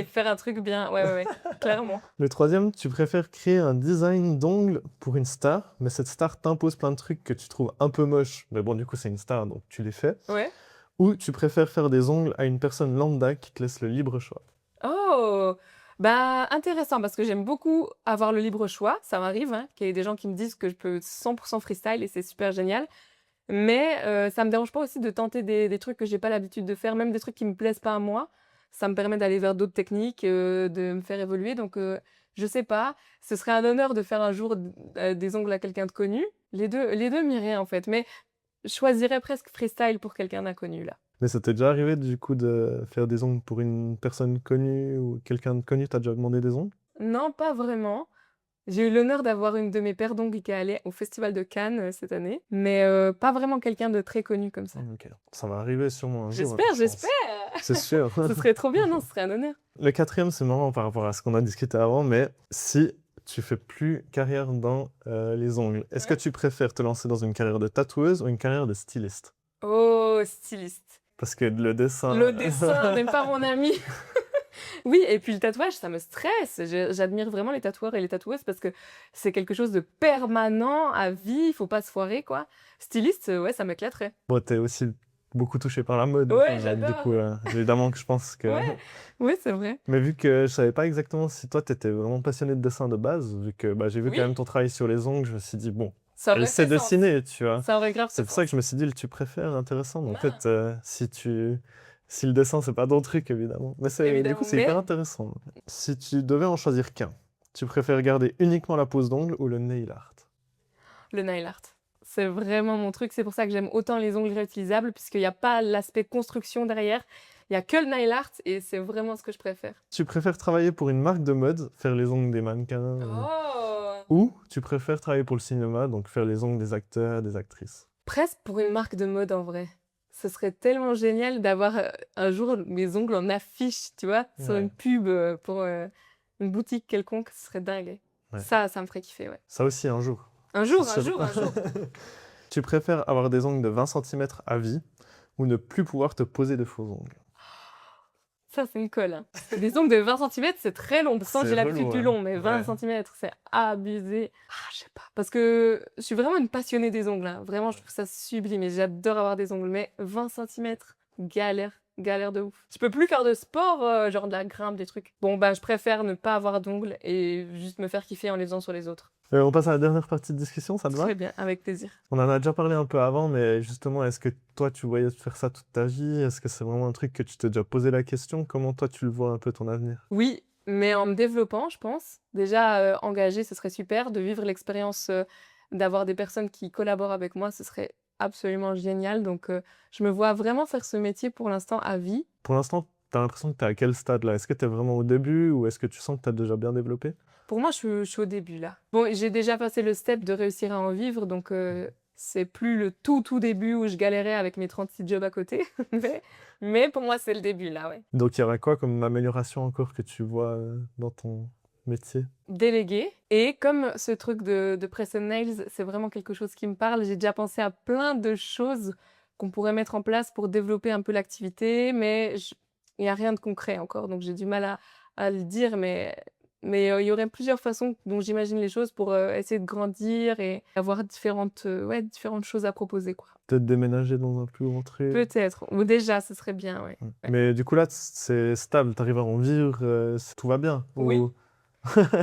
faire un truc bien. Ouais, clairement. Le troisième, tu préfères créer un design d'ongles pour une star, mais cette star t'impose plein de trucs que tu trouves un peu moches. Mais bon, du coup, c'est une star, donc tu les fais. Ouais. Ou tu préfères faire des ongles à une personne lambda qui te laisse le libre choix. Oh, bah intéressant parce que j'aime beaucoup avoir le libre choix. Ça m'arrive hein, qu'il y ait des gens qui me disent que je peux 100% freestyle et c'est super génial. Mais ça me dérange pas aussi de tenter des trucs que j'ai pas l'habitude de faire, même des trucs qui me plaisent pas à moi. Ça me permet d'aller vers d'autres techniques, de me faire évoluer. Donc je sais pas, ce serait un honneur de faire un jour des ongles à quelqu'un de connu. Les deux m'iraient en fait, mais je choisirais presque freestyle pour quelqu'un d'inconnu là. Mais ça t'est déjà arrivé du coup de faire des ongles pour une personne connue ou quelqu'un de connu t'a déjà demandé des ongles? Non, pas vraiment. J'ai eu l'honneur d'avoir une de mes paires d'ongles qui est allée au Festival de Cannes cette année, mais pas vraiment quelqu'un de très connu comme ça. Ok, ça va arriver sûrement un jour. J'espère, je pense. j'espère. C'est sûr. Ce serait trop bien, non? Ce serait un honneur. Le quatrième, c'est marrant par rapport à ce qu'on a discuté avant, mais si tu fais plus carrière dans les ongles, est-ce que tu préfères te lancer dans une carrière de tatoueuse ou une carrière de styliste? Oh, styliste. Parce que le dessin... Le dessin n'est pas mon ami. Oui, et puis le tatouage, ça me stresse. J'admire vraiment les tatoueurs et les tatoueuses parce que c'est quelque chose de permanent, à vie, il faut pas se foirer, quoi. Styliste, ouais, ça m'éclaterait. Bon, t'es aussi beaucoup touché par la mode. Ouais, Du j'adore. coup, évidemment que je pense que... Ouais, ouais, c'est vrai. Mais vu que je savais pas exactement si toi, t'étais vraiment passionné de dessin de base, vu que bah, j'ai vu quand Oui, même ton travail sur les ongles, je me suis dit, bon, ça elle aurait sait fait sens. dessiner, tu vois. Ça aurait grave C'est fait pour ça que sens. je me suis dit, le tu préfères, intéressant. Mais en Ah, fait, si le dessin, c'est pas ton truc, évidemment. Mais du coup, évidemment, c'est hyper mais intéressant. Si tu devais en choisir qu'un, tu préfères garder uniquement la pose d'ongles ou le nail art? le nail art. C'est vraiment mon truc. C'est pour ça que j'aime autant les ongles réutilisables, puisqu'il n'y a pas l'aspect construction derrière. Il n'y a que le nail art et c'est vraiment ce que je préfère. Tu préfères travailler pour une marque de mode, faire les ongles des mannequins, Oh! ou tu préfères travailler pour le cinéma, donc faire les ongles des acteurs, des actrices? Presque pour une marque de mode en vrai. Ce serait tellement génial d'avoir un jour mes ongles en affiche, tu vois, sur Ouais. une pub pour une boutique quelconque. Ce serait dingue. Ouais. Ça me ferait kiffer, ouais. Ça aussi, un jour. Un jour, C'est un sûr. jour, un jour. Tu préfères avoir des ongles de 20 cm à vie ou ne plus pouvoir te poser de faux ongles? Ça, c'est une colle, hein. Des ongles de 20 cm, c'est très long. Pourtant, C'est j'ai l'habitude relou, du hein. long, mais 20 Ouais. cm, c'est abusé. Ah, je sais pas. Parce que je suis vraiment une passionnée des ongles, hein. Vraiment, je trouve ça sublime et j'adore avoir des ongles. Mais 20 cm, galère. Galère de ouf. Je peux plus faire de sport, genre de la grimpe, des trucs. Bon, bah, je préfère ne pas avoir d'ongles et juste me faire kiffer en les faisant sur les autres. On passe à la dernière partie de discussion, ça te va? Très bien, avec plaisir. On en a déjà parlé un peu avant, mais justement, est-ce que toi, tu voyais faire ça toute ta vie? Est-ce que c'est vraiment un truc que tu t'es déjà posé la question? Comment toi, tu le vois un peu ton avenir? Oui, mais en me développant, je pense. Déjà, engagé, ce serait super. De vivre l'expérience, d'avoir des personnes qui collaborent avec moi, ce serait absolument génial. Donc, je me vois vraiment faire ce métier pour l'instant à vie. Pour l'instant, t'as l'impression que t'es à quel stade là? Est-ce que t'es vraiment au début ou est-ce que tu sens que t'as déjà bien développé? Pour moi, je suis au début là. Bon, j'ai déjà passé le step de réussir à en vivre, donc c'est plus le tout début où je galérais avec mes 36 jobs à côté. Mais pour moi, c'est le début là, ouais. Donc, il y aurait quoi comme amélioration encore que tu vois dans ton métier? Déléguer. Et comme ce truc de Press and Nails, c'est vraiment quelque chose qui me parle, j'ai déjà pensé à plein de choses qu'on pourrait mettre en place pour développer un peu l'activité, mais il n'y a rien de concret encore, donc j'ai du mal à le dire, mais il y aurait plusieurs façons dont j'imagine les choses pour essayer de grandir et avoir différentes choses à proposer, quoi. Peut-être déménager dans un plus grand truc? Peut-être, ou déjà, ce serait bien, ouais. Ouais. Ouais. Mais du coup, là, c'est stable, t'arrives à en vivre, tout va bien? Oui. Ou...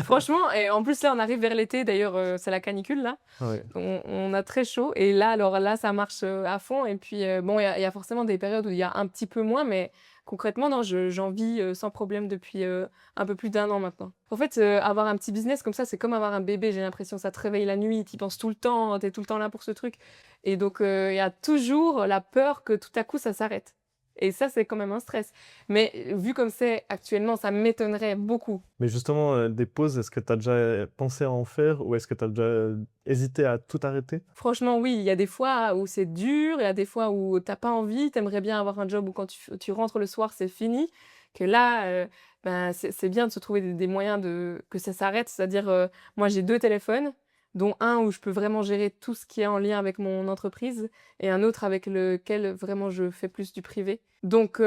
Franchement, et en plus là, on arrive vers l'été, d'ailleurs, c'est la canicule là. Ouais. On a très chaud et là, alors là, ça marche à fond. Et puis, bon, il y a forcément des périodes où il y a un petit peu moins, mais concrètement, non, j'en vis sans problème depuis un peu plus d'1 an maintenant. En fait, avoir un petit business comme ça, c'est comme avoir un bébé, j'ai l'impression. Ça te réveille la nuit, t'y penses tout le temps, t'es tout le temps là pour ce truc. Et donc, il y a toujours la peur que tout à coup, ça s'arrête. Et ça, c'est quand même un stress. Mais vu comme c'est actuellement, ça m'étonnerait beaucoup. Mais justement, des pauses, est-ce que tu as déjà pensé à en faire ou est-ce que tu as déjà hésité à tout arrêter? Franchement, oui, il y a des fois où c'est dur, il y a des fois où t'as pas envie, t'aimerais bien avoir un job où quand tu rentres le soir, c'est fini. Que là, ben, c'est bien de se trouver des moyens que ça s'arrête. C'est-à-dire, moi, j'ai 2 téléphones, dont un où je peux vraiment gérer tout ce qui est en lien avec mon entreprise et un autre avec lequel vraiment je fais plus du privé. Donc,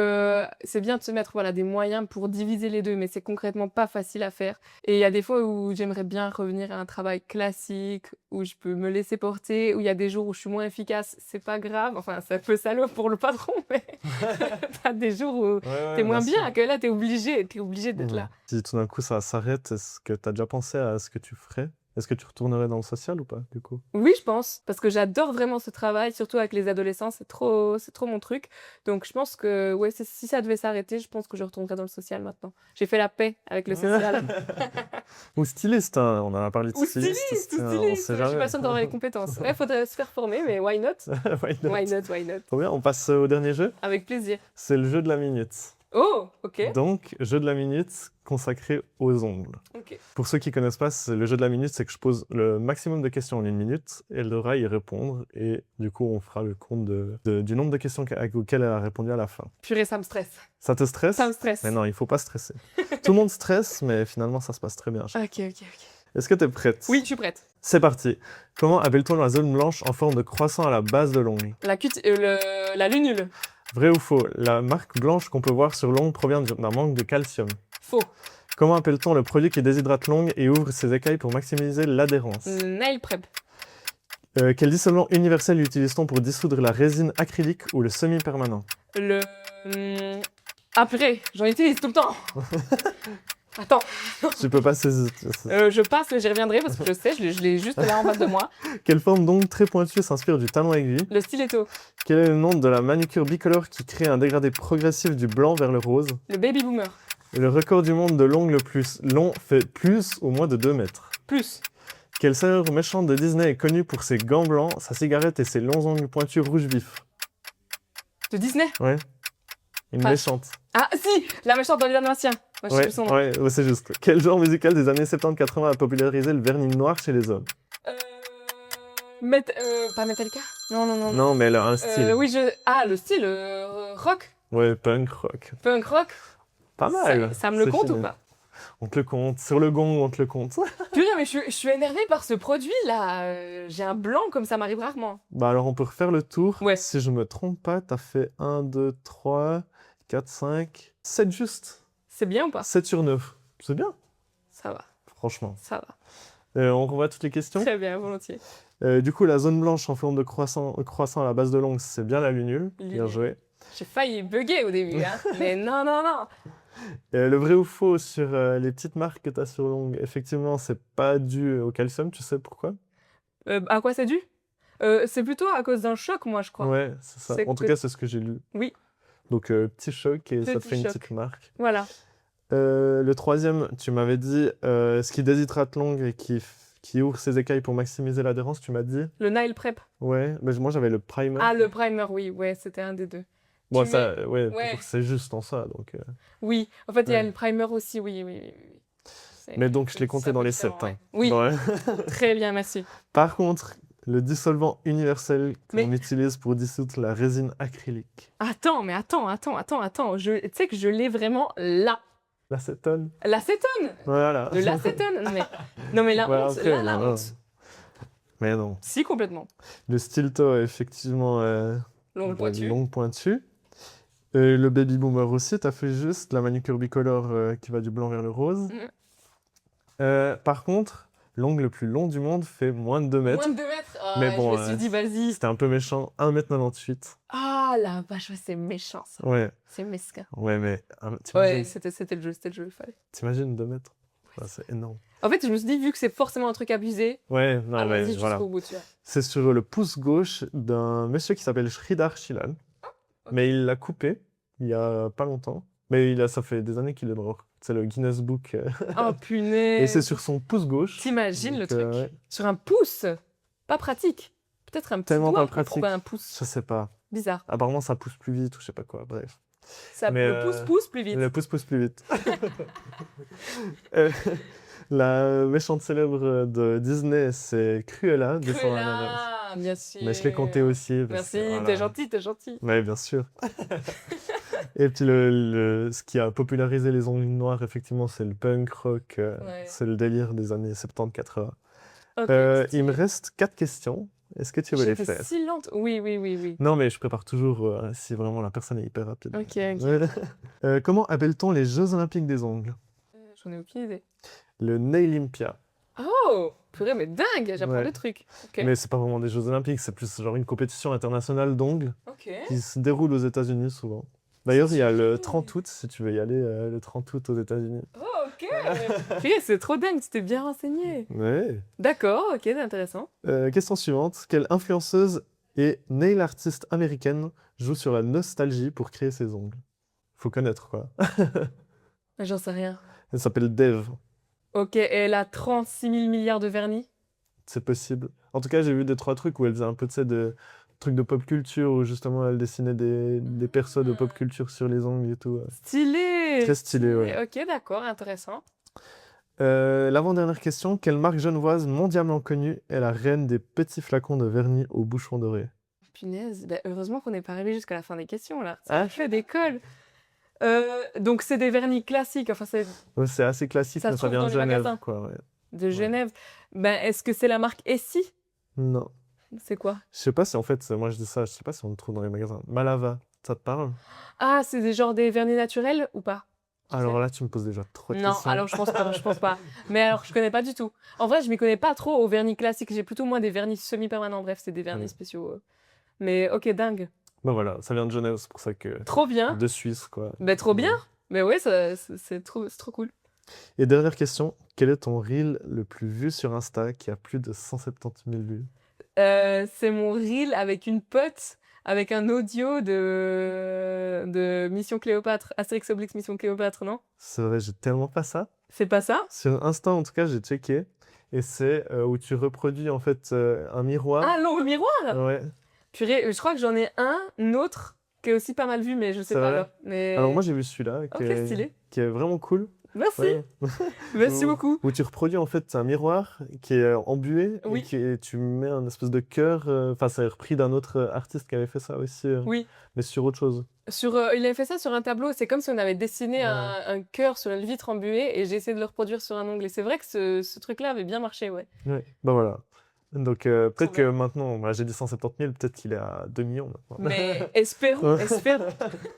c'est bien de se mettre voilà, des moyens pour diviser les deux, mais c'est concrètement pas facile à faire. Et il y a des fois où j'aimerais bien revenir à un travail classique, où je peux me laisser porter, où il y a des jours où je suis moins efficace, c'est pas grave. Enfin, c'est un peu salaud pour le patron, mais t'as des jours où t'es moins bien, que là, t'es obligé d'être là. Si tout d'un coup ça s'arrête, est-ce que tu as déjà pensé à ce que tu ferais? Est-ce que tu retournerais dans le social ou pas, du coup? Oui, je pense, parce que j'adore vraiment ce travail, surtout avec les adolescents, c'est trop mon truc. Donc je pense que ouais, si ça devait s'arrêter, je pense que je retournerais dans le social maintenant. J'ai fait la paix avec le social. Ou styliste, hein, on en a parlé de Ou styliste. styliste, ou on styliste. sait Ouais, je suis jamais. pas sûre d'avoir les compétences. Ouais, faudrait se faire former, mais why not? Why not? Why not, why not? Trop bien, on passe au dernier jeu. Avec plaisir. C'est le jeu de la minute. Oh, ok. Donc, jeu de la minute consacré aux ongles. Ok. Pour ceux qui connaissent pas, le jeu de la minute, c'est que je pose le maximum de questions en 1 minute, et elle devra y répondre, et du coup, on fera le compte du nombre de questions auxquelles elle a répondu à la fin. Purée, ça me stresse. Ça te stresse? Ça me stresse. Mais non, il faut pas stresser. Tout le monde stresse, mais finalement, ça se passe très bien. Ok. Est-ce que tu es prête? Oui, je suis prête. C'est parti. Comment appelle-t-on la zone blanche en forme de croissant à la base de l'ongle? La lunule. Vrai ou faux? La marque blanche qu'on peut voir sur l'ongle provient d'un manque de calcium. Faux. Comment appelle-t-on le produit qui déshydrate l'ongle et ouvre ses écailles pour maximiser l'adhérence? Nail prep. Quel dissolvant universel utilise-t-on pour dissoudre la résine acrylique ou le semi-permanent? Le... Ah purée, j'en utilise tout le temps. Attends, Tu peux pas saisir. je passe, j'y reviendrai parce que je sais, je l'ai juste là en face de moi. Quelle forme d'ongle très pointue s'inspire du talon aiguille? Le stiletto. Quel est le nom de la manucure bicolore qui crée un dégradé progressif du blanc vers le rose? Le baby boomer. Et le record du monde de l'ongle le plus long fait plus ou moins de 2 mètres. Plus. Quelle sœur méchante de Disney est connue pour ses gants blancs, sa cigarette et ses longs ongles pointus rouge vif? De Disney. Ouais. Une Pas- méchante. Ah si, la méchante dans les Dalmatiens. Moi, je sais Ouais, plus son nom. ouais, c'est juste. Quel genre musical des années 70-80 a popularisé le vernis noir chez les hommes? Pas Metallica. Non, non, non. Non, mais elle a un style. Oui, Ah, le style rock. Ouais, punk rock. Punk rock. Pas mal. Ça me le C'est compte ou fini. pas? On te le compte. Sur le gong, on te le compte. Purée, mais je suis énervée par ce produit là. J'ai un blanc comme ça m'arrive rarement. Bah alors, on peut refaire le tour. Ouais. Si je me trompe pas, t'as fait 1, 2, 3, 4, 5, 7 juste. C'est bien ou pas? 7 sur 9. C'est bien, Ça va, franchement. ça va. On revoit toutes les questions. Très bien, volontiers. Du coup, la zone blanche en forme de croissant à la base de l'ongle, c'est bien la lunule. Bien Lunule. joué. J'ai failli bugger au début, hein. Mais non, non, non. Le vrai ou faux sur les petites marques que tu as sur l'ongle, effectivement, c'est pas dû au calcium, tu sais pourquoi? À quoi c'est dû? C'est plutôt à cause d'un choc, moi, je crois. Ouais, c'est ça. C'est En tout que- cas, c'est ce que j'ai lu. Oui. Donc, petit choc et ça te Petit fait une choc. petite marque. Voilà. Le troisième, tu m'avais dit ce qui déshydrate l'ongle et qui ouvre ses écailles pour maximiser l'adhérence, tu m'as dit? Le nail prep. Ouais, mais moi j'avais le primer. Ah, le primer, oui, ouais, c'était un des deux. Bon, tu ça, ouais, Ouais. c'est juste en ça, donc. Oui, en fait, il y a Ouais. le primer aussi, oui, oui, oui, oui. Mais donc, je l'ai compté ça dans peut les différent, 7. Hein. ouais. Oui, Ouais. très bien, merci. Par contre, le dissolvant universel Mais- qu'on utilise pour dissoudre la résine acrylique. Attends, mais attends. Tu sais que je l'ai vraiment là. L'acétone. L'acétone. Voilà. De l'acétone. Non, mais la Ouais, honte, après, là, la non, honte. Mais non. Si, complètement. Le stilto, effectivement, L'ongle pointu. long pointu. Le baby boomer aussi, t'as fait juste la manucure bicolore qui va du blanc vers le rose. Par contre, l'ongle le plus long du monde fait moins de 2 mètres. Moins de 2 mètres. Ah, Mais bon, je me suis dit, vas-y. C'était un peu méchant, 1,98 m. Ah, la vache, ouais, c'est méchant, ça. Ouais, C'est mesquin. ouais, mais Ouais, t'imagines, c'était le jeu, il fallait. t'imagines 2 mètres? Ouais, c'est énorme. En fait, je me suis dit, vu que c'est forcément un truc abusé, Ouais, non, mais allons-y voilà. jusqu'au bout, tu vois. C'est sur le pouce gauche d'un monsieur qui s'appelle Sridhar Shilal. ok. Mais il l'a coupé il y a pas longtemps. Mais ça fait des années qu'il est mort. C'est le Guinness Book. Oh, punaise. Et c'est sur son pouce gauche. T'imagines le Donc, truc? ouais. Sur un pouce. Pas pratique. Peut-être un petit Tellement doigt pas pour pratique. trouver un pouce. Je sais pas. Bizarre. Apparemment, ça pousse plus vite ou je sais pas quoi. Bref. Mais, Le pouce pousse plus vite. Le pouce pousse plus vite. Euh, La méchante célèbre de Disney, c'est Cruella, descendant à l'ananas. Cruella, bien sûr. Mais je l'ai compté aussi. parce Merci, que, voilà. t'es gentil, t'es gentil. Ouais, bien sûr. Et puis, ce qui a popularisé les ongles noirs, effectivement, c'est le punk rock. Ouais. C'est le délire des années 70-80. Ok, Il me reste 4 questions. Est-ce que tu veux les J'étais faire? si lente. Oui, oui, oui, oui. Non, mais je prépare toujours si vraiment la personne est hyper rapide. Ok, ok. Ouais. Comment appelle-t-on les Jeux Olympiques des ongles? J'en ai aucune idée. Le Nailympia. Oh, purée, mais dingue, j'apprends Ouais. des trucs. Ok. Mais c'est pas vraiment des Jeux Olympiques, c'est plus genre une compétition internationale d'ongles Ok. qui se déroule aux États-Unis souvent. D'ailleurs, il y a le Stylé. 30 août, si tu veux y aller, le 30 août aux États-Unis. Oh, ok. Purée, c'est trop dingue, tu t'es bien renseigné. Ouais. D'accord, ok, c'est intéressant. Question suivante. Quelle influenceuse et nail artiste américaine joue sur la nostalgie pour créer ses ongles? Faut connaître, quoi. J'en sais rien. Elle s'appelle Dev. Ok, et elle a 36 000 milliards de vernis. C'est possible. En tout cas, j'ai vu 2-3 trucs où elle faisait un peu, tu sais, de trucs de pop culture, où justement elle dessinait des persos de pop culture sur les ongles et tout. Stylé. Très stylé, ouais. Ok, d'accord, intéressant. L'avant-dernière question. Quelle marque genevoise mondialement connue est la reine des petits flacons de vernis au bouchon doré? Punaise, bah, heureusement qu'on n'est pas arrivé jusqu'à la fin des questions là. Ah. Ça fait des cols. Donc c'est des vernis classiques, enfin c'est Ouais, c'est assez classique, Ça mais se ça trouve vient dans de les Genève, magasins. quoi, ouais. de Genève. Ben, est-ce que c'est la marque Essie? Non. C'est quoi? Je sais pas si en fait, moi je dis ça, je sais pas si on le trouve dans les magasins. Malava, ça te parle? Ah, c'est des vernis naturels ou pas? Alors là, tu me poses déjà trop de Non, questions. alors je pense pas, je pense pas. Mais alors, je connais pas du tout. En vrai, je m'y connais pas trop au vernis classique. J'ai plutôt, moi, des vernis semi-permanents. Bref, c'est des vernis Ouais. spéciaux. Mais ok, dingue. Bah voilà, ça vient de Genève, c'est pour ça que... Trop bien. De Suisse, quoi. Ben, trop bien. Ouais. Mais ouais, c'est trop cool. Et dernière question, quel est ton reel le plus vu sur Insta qui a plus de 170 000 vues? C'est mon reel avec une pote, avec un audio de Mission Cléopâtre, Astérix Obélix Mission Cléopâtre, non? C'est vrai, j'ai tellement pas ça. C'est pas ça? Sur Insta, en tout cas, j'ai checké. Et c'est où tu reproduis en fait un miroir. Ah, non, le miroir! Ouais, Purée, je crois que j'en ai un autre qui est aussi pas mal vu, mais je sais c'est pas vrai. alors. Mais... Alors moi, j'ai vu celui-là Ok, stylé. qui est vraiment cool. Merci. Ouais. Merci Où- beaucoup. Où tu reproduis en fait un miroir qui est embué Oui. et tu mets un espèce de cœur. Enfin, c'est repris d'un autre artiste qui avait fait ça aussi, Oui. mais sur autre chose. Il avait fait ça sur un tableau. C'est comme si on avait dessiné Ouais. un cœur sur une vitre embuée et j'ai essayé de le reproduire sur un ongle. Et c'est vrai que ce truc-là avait bien marché, ouais. Ouais, bah voilà. Donc peut-être que bien. maintenant, bah, j'ai dit 170 000, peut-être qu'il est à 2 millions maintenant. Mais espérons, Ouais. espérons.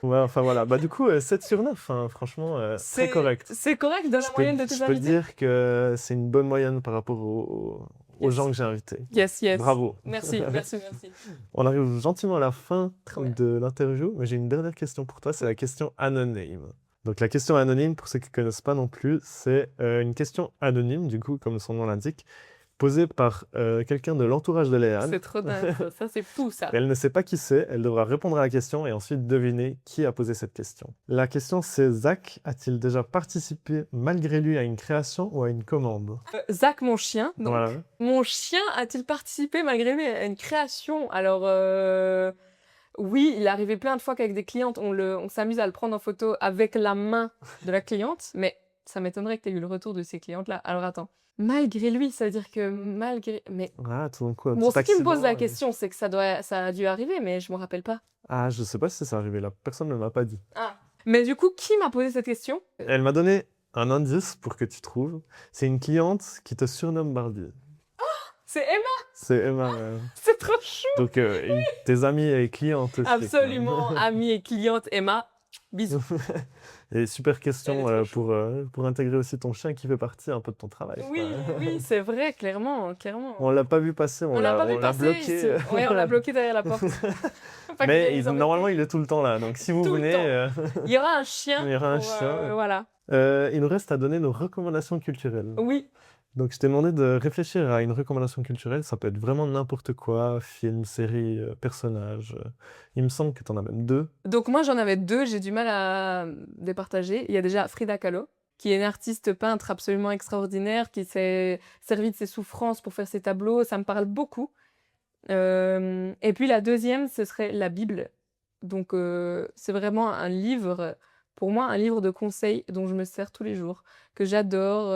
Ouais, enfin voilà. Bah du coup, 7 sur 9, hein, franchement, très correct. C'est correct dans la moyenne de tes Je peux invités. dire que c'est une bonne moyenne par rapport aux Yes. gens que j'ai invités. Yes, yes. Bravo. Merci, merci, merci. On arrive gentiment à la fin Trop bien. de l'interview, mais j'ai une dernière question pour toi, c'est la question anonyme. Donc la question anonyme, pour ceux qui ne connaissent pas non plus, c'est une question anonyme, du coup, comme son nom l'indique, posée par quelqu'un de l'entourage de Léane. C'est trop dingue, ça c'est fou ça. Elle ne sait pas qui c'est, elle devra répondre à la question et ensuite deviner qui a posé cette question. La question c'est: Zach a-t-il déjà participé malgré lui à une création ou à une commande? Zach, mon chien. Donc, Voilà. mon chien a-t-il participé malgré lui à une création? Alors, oui, il est arrivé plein de fois qu'avec des clientes, on s'amuse à le prendre en photo avec la main de la cliente, mais ça m'étonnerait que tu aies eu le retour de ces clientes-là. Alors attends, malgré lui, ça veut dire que malgré... Mais Ah, tout d'un coup, un bon, petit ce qui me pose la accident, question, c'est que ça a dû arriver, mais je me rappelle pas. Ah, je sais pas si c'est arrivé là, personne ne m'a pas dit. Ah. Mais du coup, qui m'a posé cette question? Elle m'a donné un indice pour que tu trouves. C'est une cliente qui te surnomme Barbie. C'est Emma, C'est Emma. c'est trop chou. Donc, tes amis et clientes aussi. Absolument, amie et cliente Emma, bisous. Et super Elle question est trop pour intégrer aussi ton chien qui fait partie un peu de ton travail. Oui, quoi. oui, c'est vrai, clairement, clairement. On l'a pas vu passer, On l'a pas vu passer, bloqué. Ouais, on l'a bloqué derrière la porte. Pas qu'il Mais allait nous embêter. normalement, il est tout le temps là. Donc, si vous Tout le venez, temps. Il y aura un chien. il y aura un pour, chien. voilà. Il nous reste à donner nos recommandations culturelles. Oui. Donc, je t'ai demandé de réfléchir à une recommandation culturelle. Ça peut être vraiment n'importe quoi, film, série, personnage. Il me semble que tu en as même 2. Donc moi, j'en avais 2, j'ai du mal à les partager. Il y a déjà Frida Kahlo, qui est une artiste peintre absolument extraordinaire, qui s'est servie de ses souffrances pour faire ses tableaux. Ça me parle beaucoup. Et puis la deuxième, ce serait la Bible. Donc c'est vraiment un livre, pour moi, un livre de conseils dont je me sers tous les jours, que j'adore.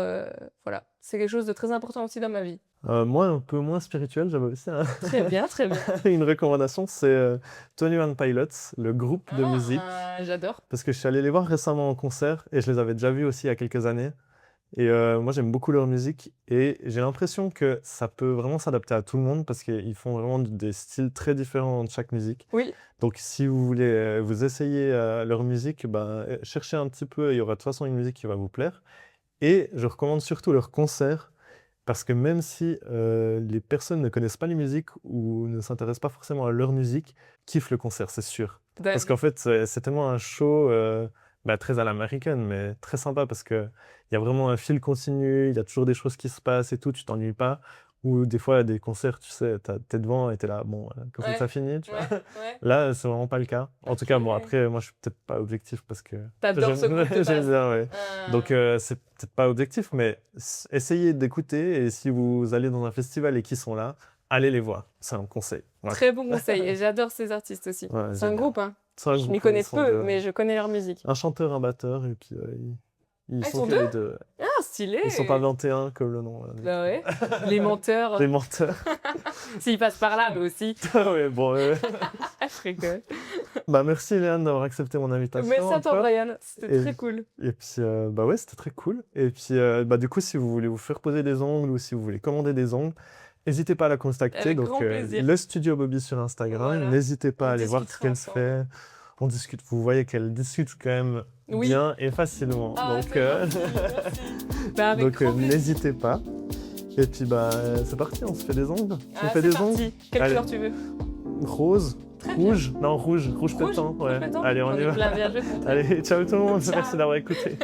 Voilà, c'est quelque chose de très important aussi dans ma vie. Moi, un peu moins spirituel, j'avais aussi Très bien, très bien. une recommandation, c'est 21 Pilots, le groupe de musique. J'adore. Parce que je suis allé les voir récemment en concert et je les avais déjà vus aussi il y a quelques années. Et moi, j'aime beaucoup leur musique et j'ai l'impression que ça peut vraiment s'adapter à tout le monde parce qu'ils font vraiment des styles très différents de chaque musique. Oui, Donc, si vous voulez vous essayer leur musique, ben, cherchez un petit peu, il y aura de toute façon une musique qui va vous plaire. Et je recommande surtout leurs concerts parce que même si les personnes ne connaissent pas les musiques ou ne s'intéressent pas forcément à leur musique, kiffent le concert, c'est sûr. Parce qu'en fait, c'est tellement un show très à l'américaine, mais très sympa parce qu'il y a vraiment un fil continu, il y a toujours des choses qui se passent et tout, tu t'ennuies pas. Ou des fois, à des concerts, tu sais, t'es devant et t'es là, bon, quand Ouais, ça finit, tu vois. ouais. Là, c'est vraiment pas le cas. En tout cas, bon, Ok. après, moi, je suis peut-être pas objectif parce que T'adores ce groupe de j'aime base. bien, ouais. Donc, c'est peut-être pas objectif, mais essayez d'écouter et si vous allez dans un festival et qu'ils sont là, allez les voir. C'est un conseil. Voilà. Très bon conseil, et j'adore ces artistes aussi. Ouais, C'est un génial. groupe, hein. C'est un Je groupe, m'y connais ils sont peu, deux. mais je connais leur musique. Un chanteur, un batteur, et puis ils Ah, ils sont sont que deux les deux. Ah, stylé. Ils sont pas 21 comme le nom. Bah ouais. Les menteurs. Les menteurs. S'ils passent par là, eux aussi. Ah ouais, bon. Je rigole. Bah, merci Léane d'avoir accepté mon invitation. Merci à toi, encore. Brian. C'était Et- très cool. Et puis, bah ouais, c'était très cool. Et puis, du coup, si vous voulez vous faire poser des ongles ou si vous voulez commander des ongles, n'hésitez pas à la contacter. Avec Donc, grand plaisir. le Studio Bobby sur Instagram. Voilà. N'hésitez pas On à aller voir ce discutera qu'elle se fait. ensemble. on discute. Vous voyez qu'elle discute quand même Oui. bien et facilement. Ah, Donc, c'est gentil, merci. Bah, avec donc grand plaisir. n'hésitez pas. Et puis bah c'est parti, on se fait des ongles. Ah, on fait c'est des ongles. parti. Quelle Allez. couleur tu veux? Rose, Très bien. rouge, non rouge Rouge pétant. Ouais. pétant. Allez, on y est va. plein, bien joué, Quentin. Allez, ciao tout le monde. Ciao. Merci d'avoir écouté.